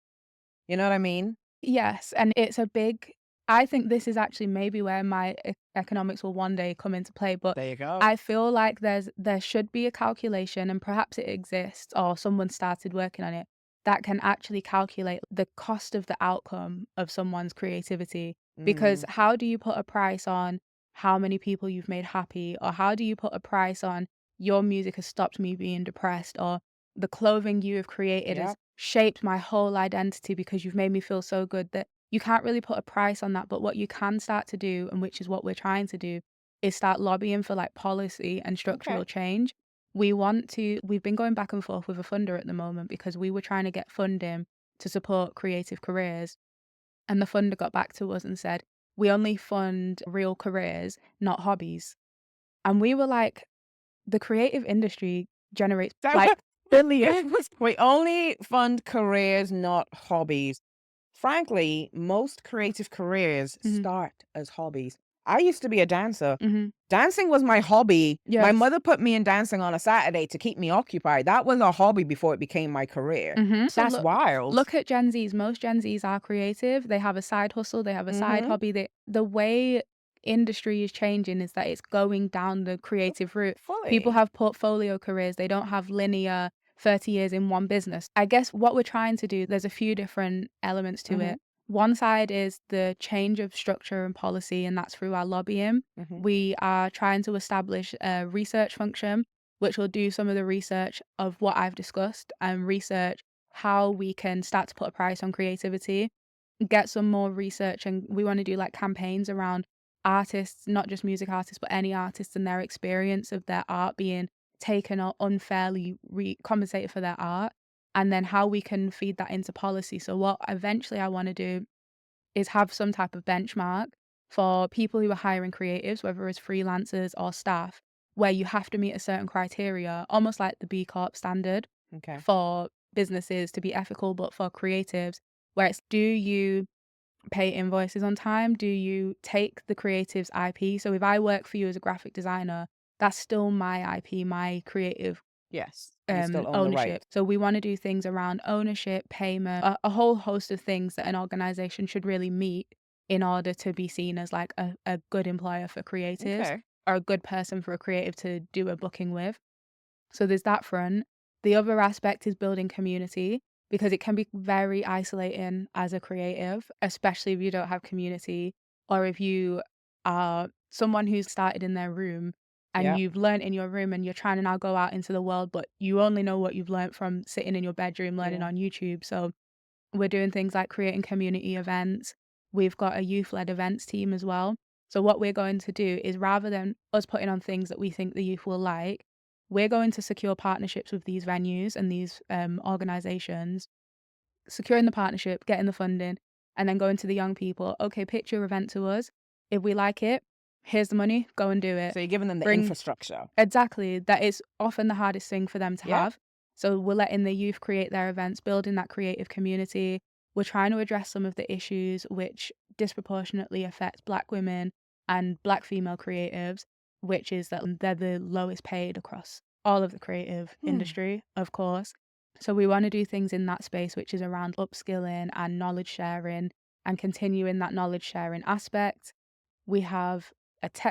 You know what I mean? Yes, and it's a big I think this is actually maybe where my economics will one day come into play, but There you go. I feel like there should be a calculation, and perhaps it exists or someone started working on it, that can actually calculate the cost of the outcome of someone's creativity. Because Mm, how do you put a price on how many people you've made happy, or how do you put a price on your music has stopped me being depressed, or the clothing you have created has yep. shaped my whole identity because you've made me feel so good, that you can't really put a price on that. But what you can start to do, and which is what we're trying to do, is start lobbying for like policy and Okay. structural change. We've been going back and forth with a funder at the moment because we were trying to get funding to support creative careers. And the funder got back to us and said, we only fund real careers, not hobbies. And we were like, the creative industry generates like billions. We only fund careers, not hobbies. Frankly, most creative careers Mhm, start as hobbies. I used to be a dancer. mhm. Dancing was my hobby. My Yes. mother put me in dancing on a Saturday to keep me occupied. That was a hobby before it became my career. So That's wild. look at Gen Zs. Most Gen Zs are creative. They have a side hustle, they have a side Mm-hmm. hobby. The way industry is changing is that it's going down the creative route. People Fully. have portfolio careers. They don't have linear 30 years in one business. I guess what we're trying to do, there's a few different elements to Mm-hmm. it. One side is the change of structure and policy, and that's through our lobbying. Mm-hmm. We are trying to establish a research function which will do some of the research of what I've discussed and research how we can start to put a price on creativity, get some more research. And we want to do like campaigns around artists, not just music artists, but any artists and their experience of their art being taken or unfairly compensated for their art. And then how we can feed that into policy. So, what eventually I want to do is have some type of benchmark for people who are hiring creatives, whether it's freelancers or staff, where you have to meet a certain criteria, almost like the B Corp standard Okay. for businesses to be ethical, but for creatives, where it's, do you pay invoices on time? Do you take the creative's IP? So if I work for you as a graphic designer, that's still my IP, my creative Yes. You still own the ownership. rights. So we want to do things around ownership, payment, a whole host of things that an organization should really meet in order to be seen as like a good employer for creatives Okay. or a good person for a creative to do a booking with. So there's that front. The other aspect is building community because it can be very isolating as a creative, especially if you don't have community or if you are someone who's started in their room and Yep. you've learned in your room and you're trying to now go out into the world, but you only know what you've learned from sitting in your bedroom learning Yeah. on YouTube. So we're doing things like creating community events. We've got a youth-led events team as well. So what we're going to do is rather than us putting on things that we think the youth will like, we're going to secure partnerships with these venues and these organizations, securing the partnership, getting the funding, and then going to the young people. Okay, pitch your event to us. If we like it, here's the money, go and do it. So you're giving them the Bring infrastructure. Exactly. That is often the hardest thing for them to Yep. have. So we're letting the youth create their events, building that creative community. We're trying to address some of the issues which disproportionately affect Black women and Black female creatives, which is that they're the lowest paid across all of the creative Hmm. industry, of course. So we want to do things in that space, which is around upskilling and knowledge sharing and continuing that knowledge sharing aspect. We have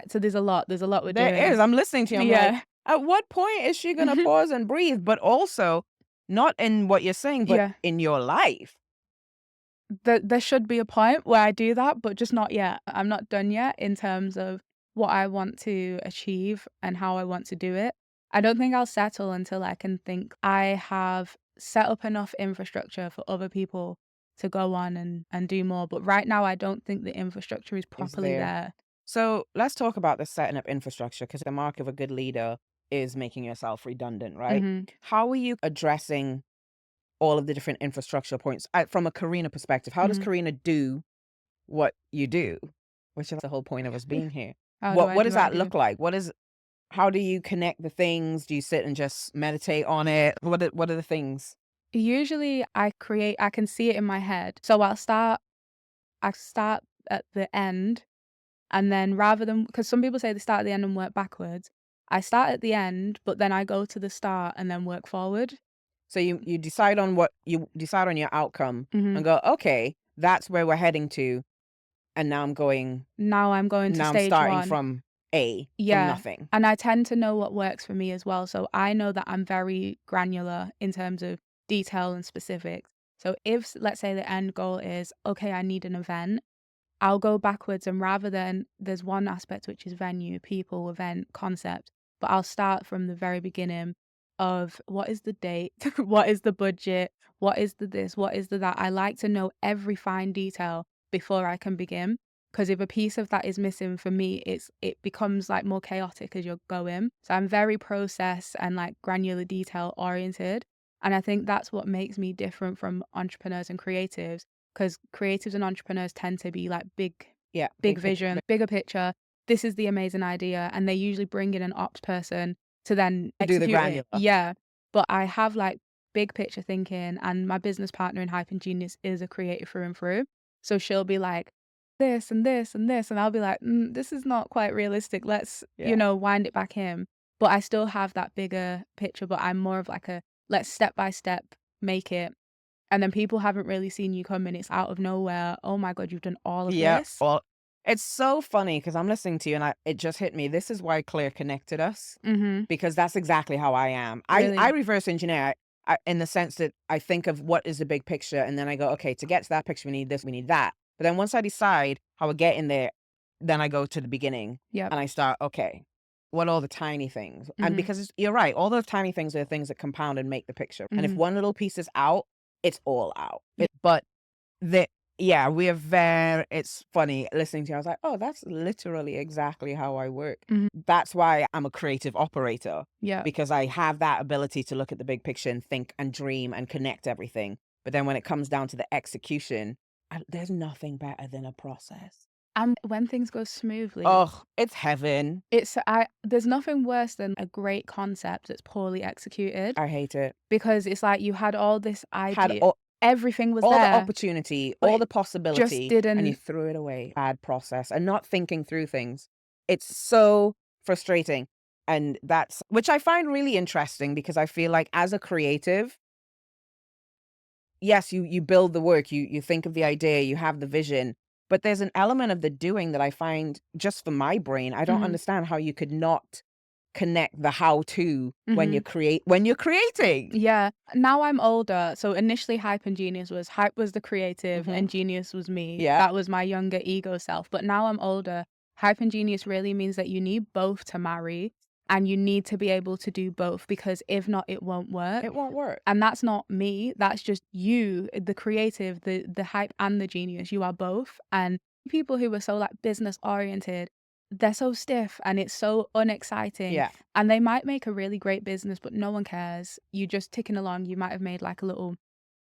so there's a lot we're There doing. is. I'm listening to you. I'm like, Yeah. at what point is she gonna pause and breathe? But also, not in what you're saying, but Yeah. in your life. There should be a point where I do that, but just not yet. I'm not done yet in terms of what I want to achieve and how I want to do it. I don't think I'll settle until I can think I have set up enough infrastructure for other people to go on and do more. But right now, I don't think the infrastructure is Is properly there. there. So let's talk about the setting up infrastructure because the mark of a good leader is making yourself redundant, right? Hmm. How are you addressing all of the different infrastructure points from a Korinna perspective? How does Hmm. Korinna do what you do? Which is the whole point of us being here. How do What I what do does what I that do? look like? How do you connect the things? Do you sit and just meditate on it? What are the things? Usually, I can see it in my head. So I start at the end. And then rather than, because some people say they start at the end and work backwards, I start at the end, but then I go to the start and then work forward. So you decide on your outcome Mhm. and go, okay, that's where we're heading to. And now I'm going Now I'm going to now I'm stage starting 1. from A, from Yeah, nothing. and I tend to know what works for me as well, so I know that I'm very granular in terms of detail and specifics. So if, let's say, the end goal is, "Okay, I need an event," I'll go backwards, and rather than there's one aspect which is venue, people, event, concept, but I'll start from the very beginning of what is the date, what is the budget, what is the this, what is the that. I like to know every fine detail before I can begin, because if a piece of that is missing for me, it becomes like more chaotic as you're going. So I'm very process and like granular detail oriented, and I think that's what makes me different from entrepreneurs and creatives, because creatives and entrepreneurs tend to be like Yeah, big big picture. vision, bigger picture. This is the amazing idea, and they usually bring in an ops person to then To do the execute it. granular. Yeah, but I have like big picture thinking, and my business partner in Hype and Genius is a creative through and through. So she'll be like, this and this and this, and I'll be like, this is not quite realistic. Let's, Yeah. wind it back in. But I still have that bigger picture, but I'm more of like a let's step by step make it, and then people haven't really seen you come and it's out of nowhere. Oh my God, you've done all of Yeah. this? Well, it's so funny because I'm listening to you and it just hit me. This is why Claire connected us, Mhm. because that's exactly how I am. I Really? reverse engineer in the sense that I think of what is the big picture and then I go, okay, to get to that picture, we need this, we need that. But then once I decide how I get in there, then I go to the beginning Yep. and I start, okay, what are all the tiny things? And Mhm. because you're right, all those tiny things are the things that compound and make the picture. And if Mhm. one little piece is out, it's all out. Ye But the yeah, we are very it's funny listening to you. I was like, "Oh, that's literally exactly how I work." Mhm. That's why I'm a creative operator, Yep. because I have that ability to look at the big picture and think and dream and connect everything. But then when it comes down to the execution, there's nothing better than a process. And when things go smoothly, Oh, it's heaven. there's nothing worse than a great concept that's poorly executed, I hate it. because it's like you had all this Had idea, everything was all the there, opportunity, but all it the just possibility, and you didn't. threw it away. Bad process and not thinking through things. It's so frustrating. And that's which I find really interesting because I feel like as a creative, yes, you build the work, you think of the idea, you have the vision, but there's an element of the doing that I find just for my brain, I don't Mhm. understand how you could not connect the how to Mhm. when you're creating. Yeah. Now I'm older, so initially Hype was the creative Mhm. and Genius was me. Yeah. That was my younger ego self. But now I'm older, Hype and Genius really means that you need both to marry, and you need to be able to do both, because if not, it won't work. It won't work. And that's not me. That's just you, the creative, the hype and the genius. You are both. And people who are so like business oriented, they're so stiff and it's so unexciting. Yeah. And they might make a really great business, but no one cares. You just ticking along. You might have made like a little,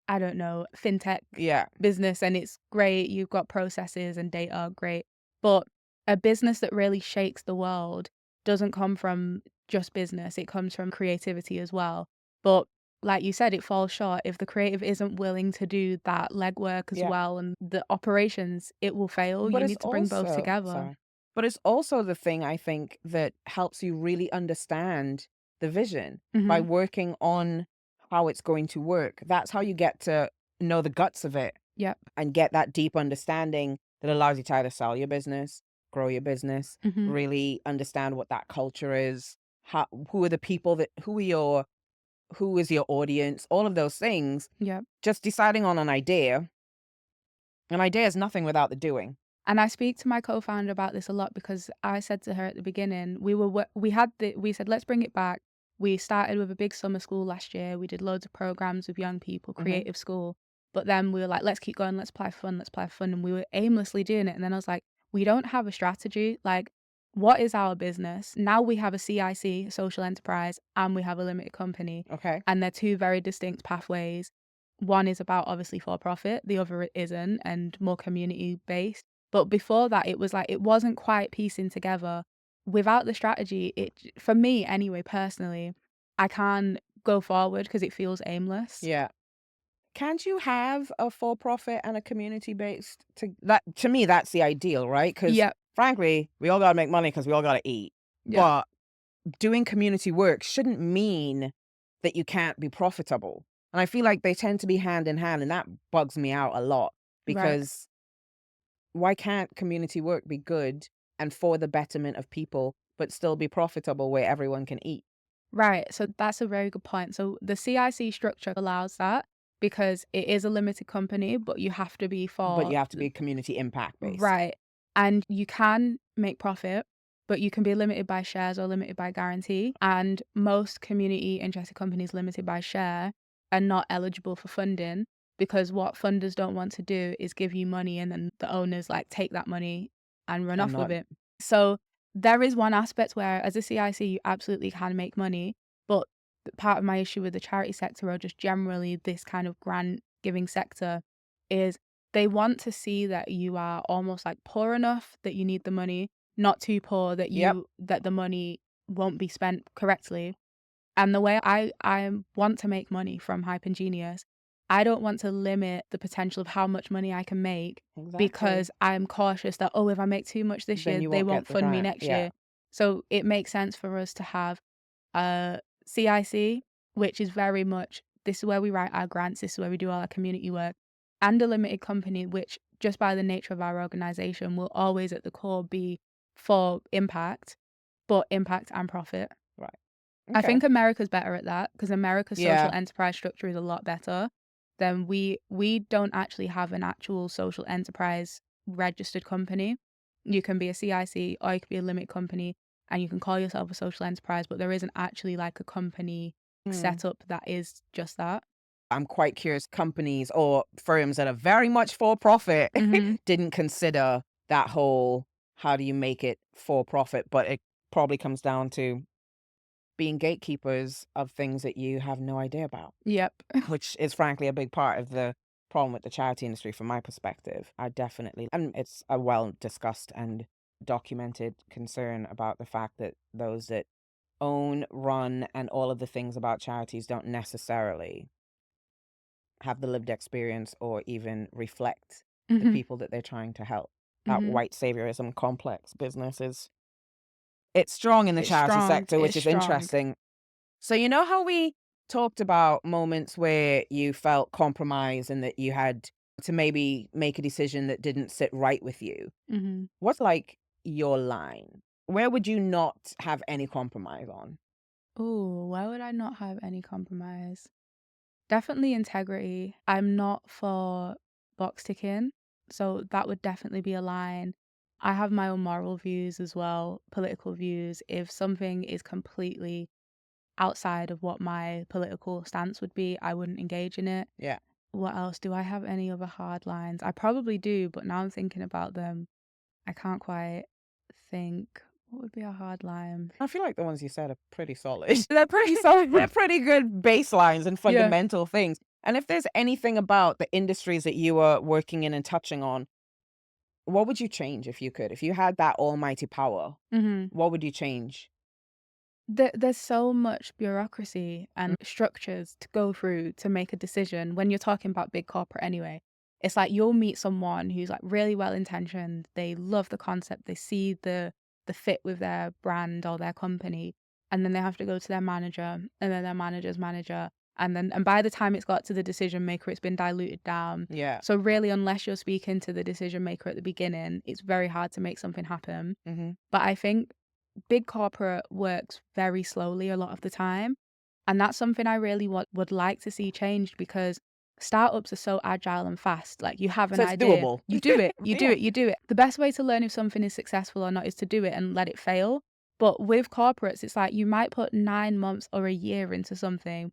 I don't know, fintech Yeah. business, and it's great. You've got processes and data, great. But a business that really shakes the world doesn't come from just business. It comes from creativity as well. But like you said, it falls short. If the creative isn't willing to do that legwork as Yeah. well and the operations, it will fail. But You it's need to bring both also together. sorry. But it's also the thing I think that helps you really understand the vision by Mhm. working on how it's going to work. That's how you get to know the guts of it Yep. and get that deep understanding that allows you to either sell your business, grow your business, Mhm. really understand what that culture is, who are the people who is your audience, all of those things. Yep. Just deciding on an idea is nothing without the doing. And I speak to my co-founder about this a lot, because I said to her at the beginning, we said, let's bring it back. We started with a big summer school last year. We did loads of programs with young people, Hmm. creative school. But then we were like, let's keep going, let's play fun, let's play fun. And we were aimlessly doing it. And then I was like, we don't have a strategy. Like, what is our business? Now we have a CIC, a social enterprise, and we have a limited company. Okay. And they're two very distinct pathways. One is about obviously for profit, the other isn't, and more community based. But before that, it was like it wasn't quite piecing together. Without the strategy, for me anyway, personally, I can't go forward because it feels aimless. Yeah. Can't you have a for-profit and a community-based to me, that's the ideal, right? Because Yep, frankly, we all gotta make money because we all gotta eat. yep, But doing community work shouldn't mean that you can't be profitable. And I feel like they tend to be hand in hand, and that bugs me out a lot right. because Why can't community work be good and for the betterment of people, but still be profitable where everyone can eat? Right, so that's a very good point. So the CIC structure allows that because it is a limited company, but you have to be But for you have to be community impact based. right. And you can make profit, but you can be limited by shares or limited by guarantee. And most community interested companies limited by share are not eligible for funding because what funders don't want to do is give you money and then the owners like take that money and run And off with not it. So there is one aspect where as a CIC you absolutely can make money, but part of my issue with the charity sector or just generally this kind of grant giving sector is they want to see that you are almost like poor enough that you need the money, not too poor that Yep. that the money won't be spent correctly. And the way I want to make money from Hypengenius, I don't want to limit the potential of how much money I can make Exactly. because I'm cautious that, oh, if I make too much this Then year, you they won't get won't the fund me grant. next Yeah. year. So it makes sense for us to have a CIC, which is very much this is where we write our grants, this is where we do all our community work, and a limited company, which just by the nature of our organization will always at the core be for impact, but impact and profit. Right. I Okay. think America's better at that because America's social Yeah. enterprise structure is a lot better than we don't actually have an actual social enterprise registered company. You can be a CIC or you could be a limited company and you can call yourself a social enterprise, but there isn't actually like a company Hmm. set up that is just that. I'm quite curious, companies or firms that are very much for profit Mhm. didn't consider that whole how do you make it for profit, but it probably comes down to being gatekeepers of things that you have no idea about, Yep. which is frankly a big part of the problem with the charity industry from my perspective. And it's a well discussed and documented concern about the fact that those that own, run, and all of the things about charities don't necessarily have the lived experience or even reflect the Mhm. people that they're trying to help. That Mhm. white saviorism complex business is it's strong in the It's charity strong. sector, which It's is strong. interesting. So you know how we talked about moments where you felt compromised and that you had to maybe make a decision that didn't sit right with you? Mhm. What's like your line? Where would you not have any compromise on? Ooh, why would I not have any compromise? Definitely integrity. I'm not for box ticking, so that would definitely be a line. I have my own moral views as well, political views. If something is completely outside of what my political stance would be, I wouldn't engage in it. Yeah. What else? Do I have any other hard lines? I probably do, but now I'm thinking about them, I can't quite think. What would be a hard line? I feel like the ones you said are pretty solid. They're pretty solid. They're pretty good baselines and Yeah. fundamental things. And if there's anything about the industries that you are working in and touching on, what would you change if you could? If you had that almighty power, Mhm. what would you change? There's so much bureaucracy and structures to go through to make a decision when you're talking about big corporate anyway. It's like you'll meet someone who's like really well intentioned, they love the concept, they see the fit with their brand or their company, and then they have to go to their manager and then their manager's manager and by the time it's got to the decision maker it's been diluted down. Yeah. So really unless you're speaking to the decision maker at the beginning, it's very hard to make something happen. Hmm. But I think big corporate works very slowly a lot of the time. And that's something I really would like to see changed because startups are so agile and fast. Like you have an So it's idea, doable. you do it, you do Yeah. it, you do it. The best way to learn if something is successful or not is to do it and let it fail. But with corporates, it's like you might put 9 months or a year into something.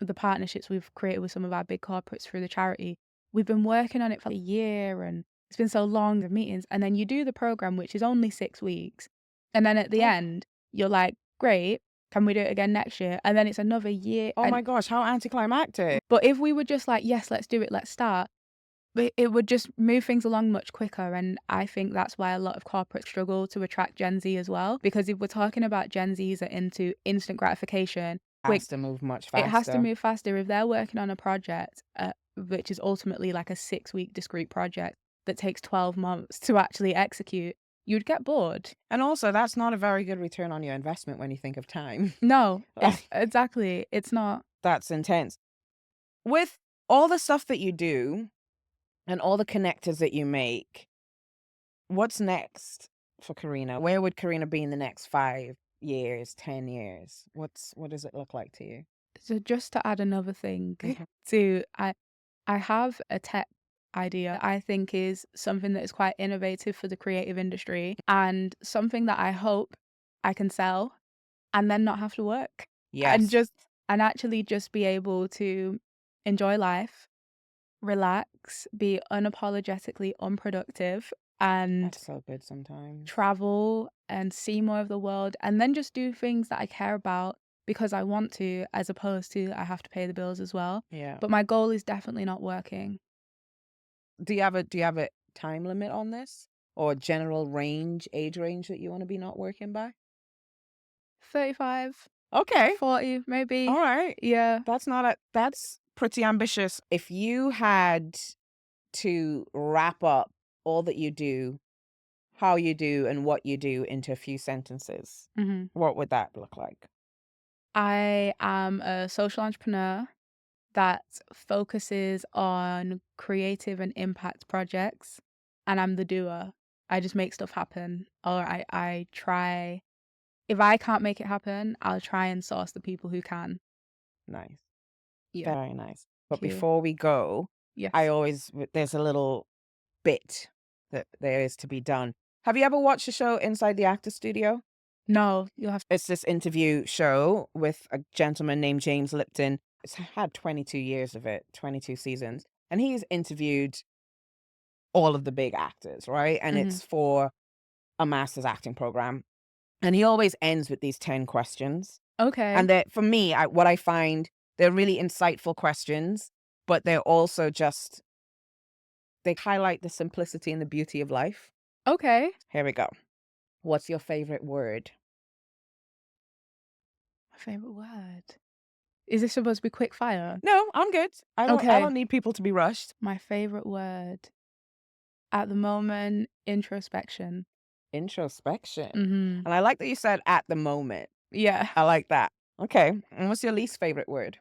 The partnerships we've created with some of our big corporates through the charity, we've been working on it for a year and it's been so long, the meetings. And then you do the program, which is only 6 weeks. And then at the Oh, end, you're like, great, can we do it again next year? And then it's another year. oh And my gosh, how anticlimactic. but if we were just like, yes, let's do it, let's start, it would just move things along much quicker. And I think that's why a lot of corporates struggle to attract Gen Z as well. Because if we're talking about Gen Zs are into instant gratification, quick, Has to move much it has to faster. move faster. If they're working on a project, which is ultimately like a 6-week discrete project that takes 12 months to actually execute, you'd get bored. And also, that's not a very good return on your investment when you think of time. No, exactly. It's not. That's intense. With all the stuff that you do and all the connectors that you make, What's next for Korinna? Where would Korinna be in the next 5 years, 10 years? What does it look like to you? So just to add another thing Mhm. to I have a tech idea I think is something that is quite innovative for the creative industry and something that I hope I can sell and then not have to work and Yes. just and actually just be able to enjoy life, relax, be unapologetically unproductive and That's so good sometimes. travel and see more of the world and then just do things that I care about because I want to, as opposed to I have to pay the bills as well. Yeah. But my goal is definitely not working. Do you have a time limit on this? Or general age range that you want to be not working by? 35, Okay. 40, All maybe. right. Yeah. That's pretty ambitious. If you had to wrap up all that you do, how you do, and what you do into a few sentences, Mhm. what would that look like? I am a social entrepreneur that focuses on creative and impact projects, and I'm the doer. I just make stuff happen, or I try. If I can't make it happen, I'll try and source the people who can. Nice. Yeah. Very nice. But Thank you. before we go, Yes. there's a little bit that there is to be done. Have you ever watched the show Inside the Actor Studio? No, you'll have. It's this interview show with a gentleman named James Lipton. It's had 22 years of it, 22 seasons. And he's interviewed all of the big actors, right? And Mhm. it's for a master's acting program. And he always ends with these 10 questions. Okay. And that for me, what I find, they're really insightful questions, but they're also just, they highlight the simplicity and the beauty of life. Okay. Here we go. What's your favorite word? My favorite word. Is this supposed to be quick fire? No, I'm good. I Okay. don't need people to be rushed. My favorite word at the moment, introspection. Introspection. Mhm. And I like that you said at the moment. Yeah. I like that. Okay. And what's your least favorite word?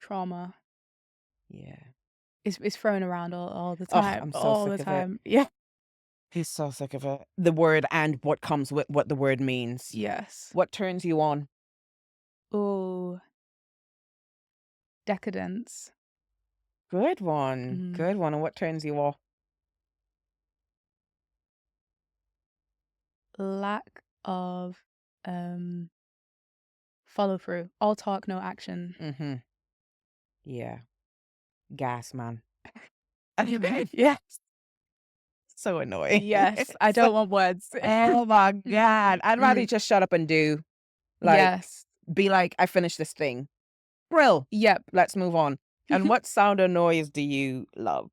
Trauma. Yeah. It's thrown around all the Oh, time. I'm so All the sick of it. time. Yeah. He's so sick of it. The word and what comes with what the word means. Yes. What turns you on? Oh, decadence. Good one. Mm. Good one. And what turns you off? Lack of follow through. All talk, no action. Mm-hmm. Yeah. Gas, man. Yes. So annoying. Yes. I So- don't want words. oh my God. I'd rather you Mm. just shut up and do. Like, Yes. be like, I finished this thing. Brill. Yep. Let's move on. And what sound or noise do you love?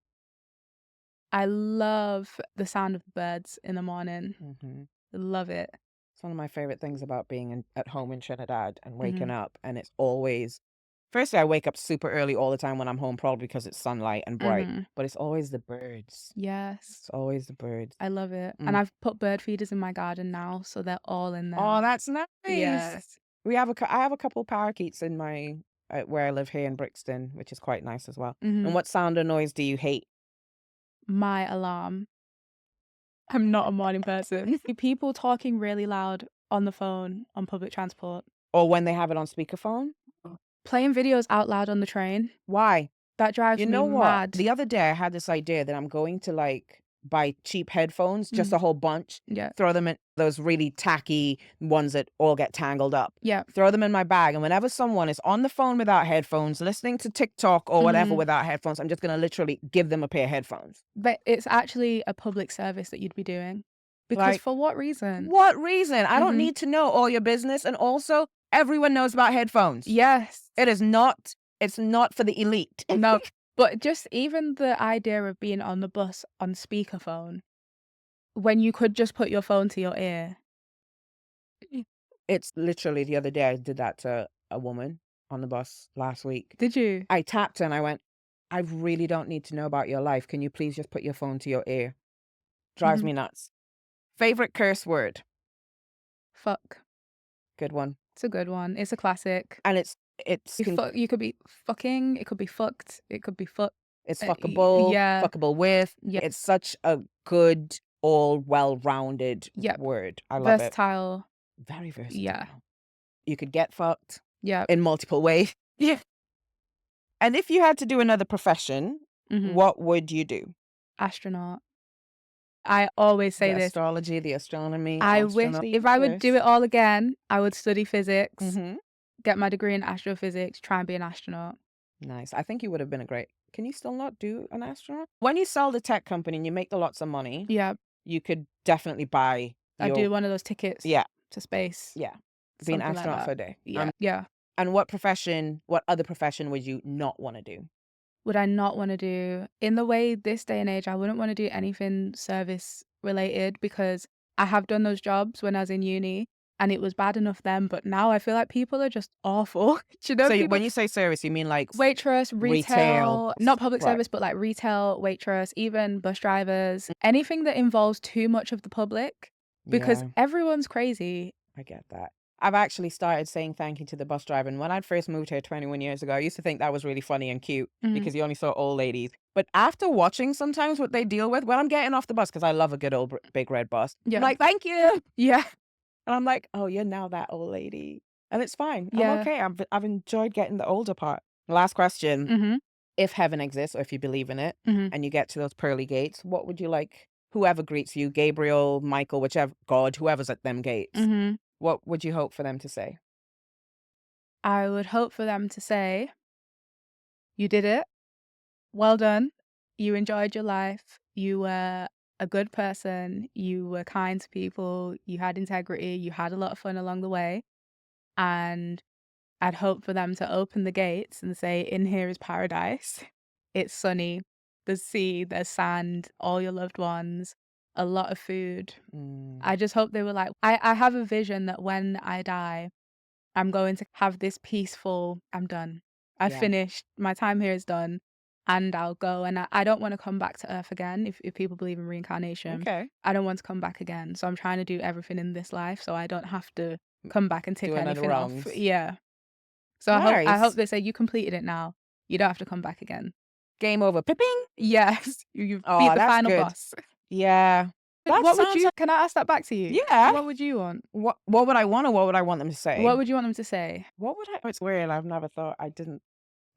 I love the sound of the birds in the morning. Mm-hmm. Love it. It's one of my favorite things about being at home in Trinidad and waking Mhm. up. And it's always, firstly, I wake up super early all the time when I'm home, probably because it's sunlight and bright, Mhm. but it's always the birds. Yes. It's always the birds. I love it. Mm. And I've put bird feeders in my garden now, so they're all in there. Oh, that's nice. Yes. I have a couple parakeets in my, where I live here in Brixton, which is quite nice as well. Mhm. And what sound or noise do you hate? My alarm. I'm not a morning person. People talking really loud on the phone on public transport. Or when they have it on speakerphone? Playing videos out loud on the train. Why? That drives You me know what? mad. The other day I had this idea that I'm going to like buy cheap headphones, just Mm. a whole bunch, Yeah. throw them in those really tacky ones that all get tangled up. Yeah. Throw them in my bag. And whenever someone is on the phone without headphones, listening to TikTok or whatever Mhm. without headphones, I'm just going to literally give them a pair of headphones. But it's actually a public service that you'd be doing. Because Like, for what reason? what reason? I don't Mhm. need to know all your business. And also, everyone knows about headphones. Yes. It's not for the elite. No. But just even the idea of being on the bus on speakerphone when you could just put your phone to your ear. It's literally the other day I did that to a woman on the bus last week. Did you? I tapped her and I went, I really don't need to know about your life. Can you please just put your phone to your ear? Drives Mhm. me nuts. Favorite curse word? Fuck. Good one. It's a good one. It's a classic. And it's You could be fucking, it could be fucked, it could be fuck. It's fuckable, yeah. fuckable with. Yeah. It's such a good, all well-rounded Yep. word. I love it. Versatile. Very versatile. Yeah. You could get fucked Yeah. in multiple ways. Yeah. And if you had to do another profession, what would you do? Astronaut. I always say The this. astrology, the astronomy, I wish if I would do it all again, I would study physics, get my degree in astrophysics, try and be an astronaut. Nice. I think you would have been a great. Can you still not do an astronaut? When you sell the tech company and you make the lots of money, Yeah. you could definitely buy I do one of those tickets Yeah. to space. Yeah. Be an Something like astronaut that. for a day. Yeah. Yeah. And what other profession would you not want to do? Would I not want to do, in the way this day and age, I wouldn't want to do anything service related because I have done those jobs when I was in uni and it was bad enough then, but now I feel like people are just awful. Do you know, So people, when you say service, you mean like waitress, retail, not public right. service, but like retail, waitress, even bus drivers, anything that involves too much of the public because Yeah, everyone's crazy. I get that. I've actually started saying thank you to the bus driver. And when I first moved here 21 years ago, I used to think that was really funny and cute because you only saw old ladies. But after watching sometimes what they deal with, when I'm getting off the bus, because I love a good old big red bus, Yeah. I'm like, thank you. Yeah. And I'm like, oh, you're now that old lady. And it's fine. Yeah. I'm okay. I've enjoyed getting the older part. Last question. If heaven exists or if you believe in it and you get to those pearly gates, what would you like? Whoever greets you, Gabriel, Michael, whichever, God, whoever's at them gates, what would you hope for them to say? I would hope for them to say, you did it. Well done. You enjoyed your life. You were a good person. You were kind to people. You had integrity. You had a lot of fun along the way. And I'd hope for them to open the gates and say, in here is paradise. It's sunny. There's sea, there's sand, all your loved ones, a lot of food. I just hope they were like, I have a vision that when I die, I'm going to have this peaceful, I'm done. I've finished. My time here is done. And I'll go. And I don't want to come back to Earth again. If people believe in reincarnation, I don't want to come back again. So I'm trying to do everything in this life so I don't have to come back and tick anything off. Yeah. So I hope they say, you completed it now. You don't have to come back again. Game over. Pipping? Yes. You beat the final boss. Yeah. What would you, can I ask that back to you? Yeah. What would you want? What would I want or what would I want them to say? What would you want them to say? What would I, it's weird. I've never thought,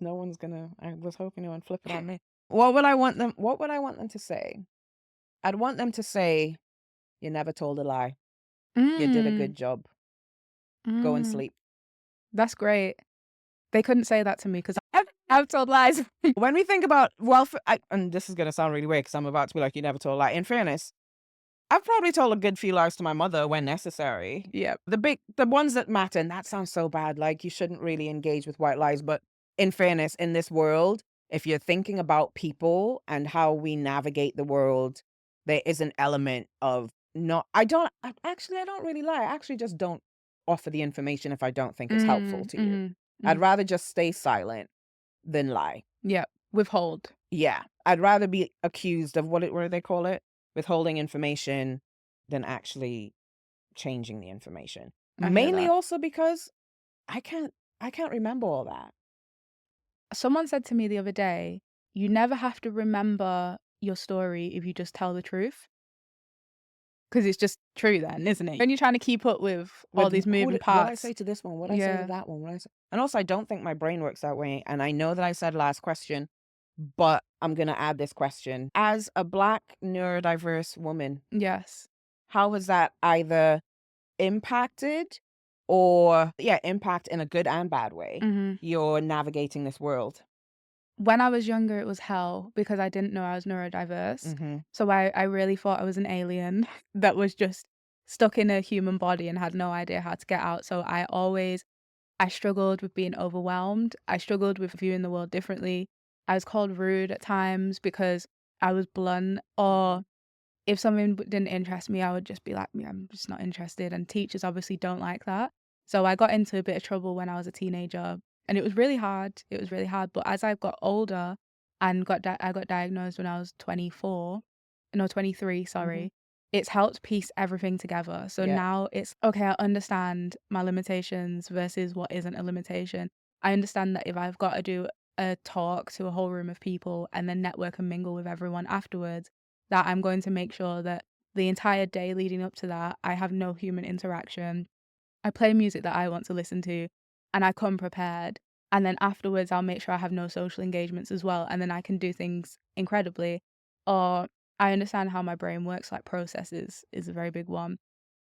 no one's gonna, I was hoping no one flip it on me. What would I want them to say? I'd want them to say, you never told a lie. You did a good job. Go and sleep. That's great. They couldn't say that to me because I've told lies. When we think about, and this is going to sound really weird because I'm about to be like, you never told a lie. In fairness, I've probably told a good few lies to my mother when necessary. Yeah. The ones that matter, and that sounds so bad, like you shouldn't really engage with white lies. But in fairness, in this world, if you're thinking about people and how we navigate the world, there is an element of I don't really lie. I actually just don't offer the information if I don't think it's helpful to you. I'd rather just stay silent than lie. Yeah. Withhold. Yeah. I'd rather be accused of what do they call it? Withholding information than actually changing the information. Mainly also because I can't remember all that. Someone said to me the other day, you never have to remember your story if you just tell the truth. Because it's just true then, isn't it? When you're trying to keep up with all these moving parts. What did I say to this one? What did I say to that one? What did I say? And also, I don't think my brain works that way. And I know that I said last question, but I'm going to add this question. As a Black neurodiverse woman, yes, how has that either impacted impact in a good and bad way, you're navigating this world? When I was younger, it was hell because I didn't know I was neurodiverse. So I really thought I was an alien that was just stuck in a human body and had no idea how to get out. So I struggled with being overwhelmed. I struggled with viewing the world differently. I was called rude at times because I was blunt, or if something didn't interest me, I would just be like, yeah, I'm just not interested. And teachers obviously don't like that. So I got into a bit of trouble when I was a teenager. And it was really hard. But as I got older and I got diagnosed when I was 23, sorry. It's helped piece everything together. So now it's, okay, I understand my limitations versus what isn't a limitation. I understand that if I've got to do a talk to a whole room of people and then network and mingle with everyone afterwards, that I'm going to make sure that the entire day leading up to that, I have no human interaction. I play music that I want to listen to and I come prepared. And then afterwards, I'll make sure I have no social engagements as well. And then I can do things incredibly. Or I understand how my brain works, like processes is a very big one.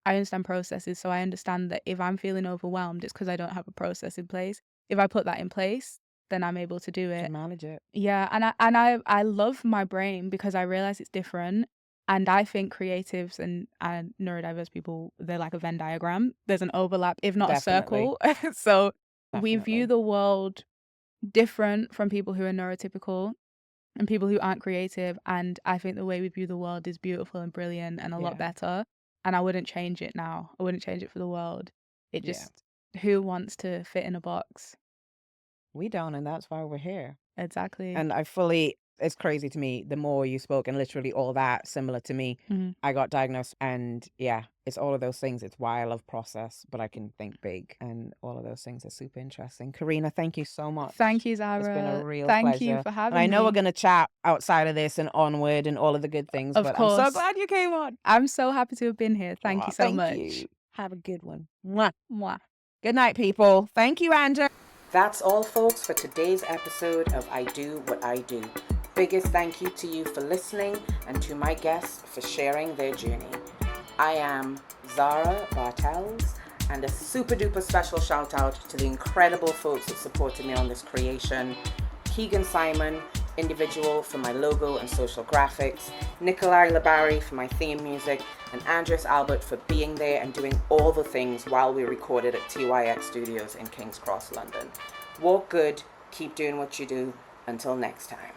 I understand processes, so I understand that if I'm feeling overwhelmed, it's because I don't have a process in place. If I put that in place, then I'm able to do To it. manage it. Yeah, and I love my brain because I realize it's different. And I think creatives and neurodiverse people, they're like a Venn diagram. There's an overlap, if not a Definitely. circle. So we view Definitely. the world different from people who are neurotypical and people who aren't creative. And I think the way we view the world is beautiful and brilliant and a lot Yeah. better. And I wouldn't change it now. I wouldn't change it for the world. It Yeah. just, who wants to fit in a box? We don't, and that's why we're here. Exactly. And it's crazy to me, the more you spoke, and literally all that similar to me. Mhm. I got diagnosed, and yeah, it's all of those things. It's why I love process, but I can think big, and all of those things are super interesting. Korinna, thank you so much. Thank you, It's been a Zara. real Thank you pleasure. for And having I know we're me. going to chat outside of this and onward and all of the good things, Of but I'm so course. glad you came on. I'm so happy to have been here. Thank you so Thank much. you. Have a good one. Mwah. Mwah. Good night, people. Thank you, Andrew. That's all, folks, for today's episode of I Do What I Do. Biggest thank you to you for listening and to my guests for sharing their journey. I am Zara Bartels, and a super duper special shout out to the incredible folks that supported me on this creation. Keegan Simon, individual, for my logo and social graphics, Nikolai Labari for my theme music, and Andres Albert for being there and doing all the things while we recorded at TYX Studios in King's Cross, London. Walk good, keep doing what you do. Until next time.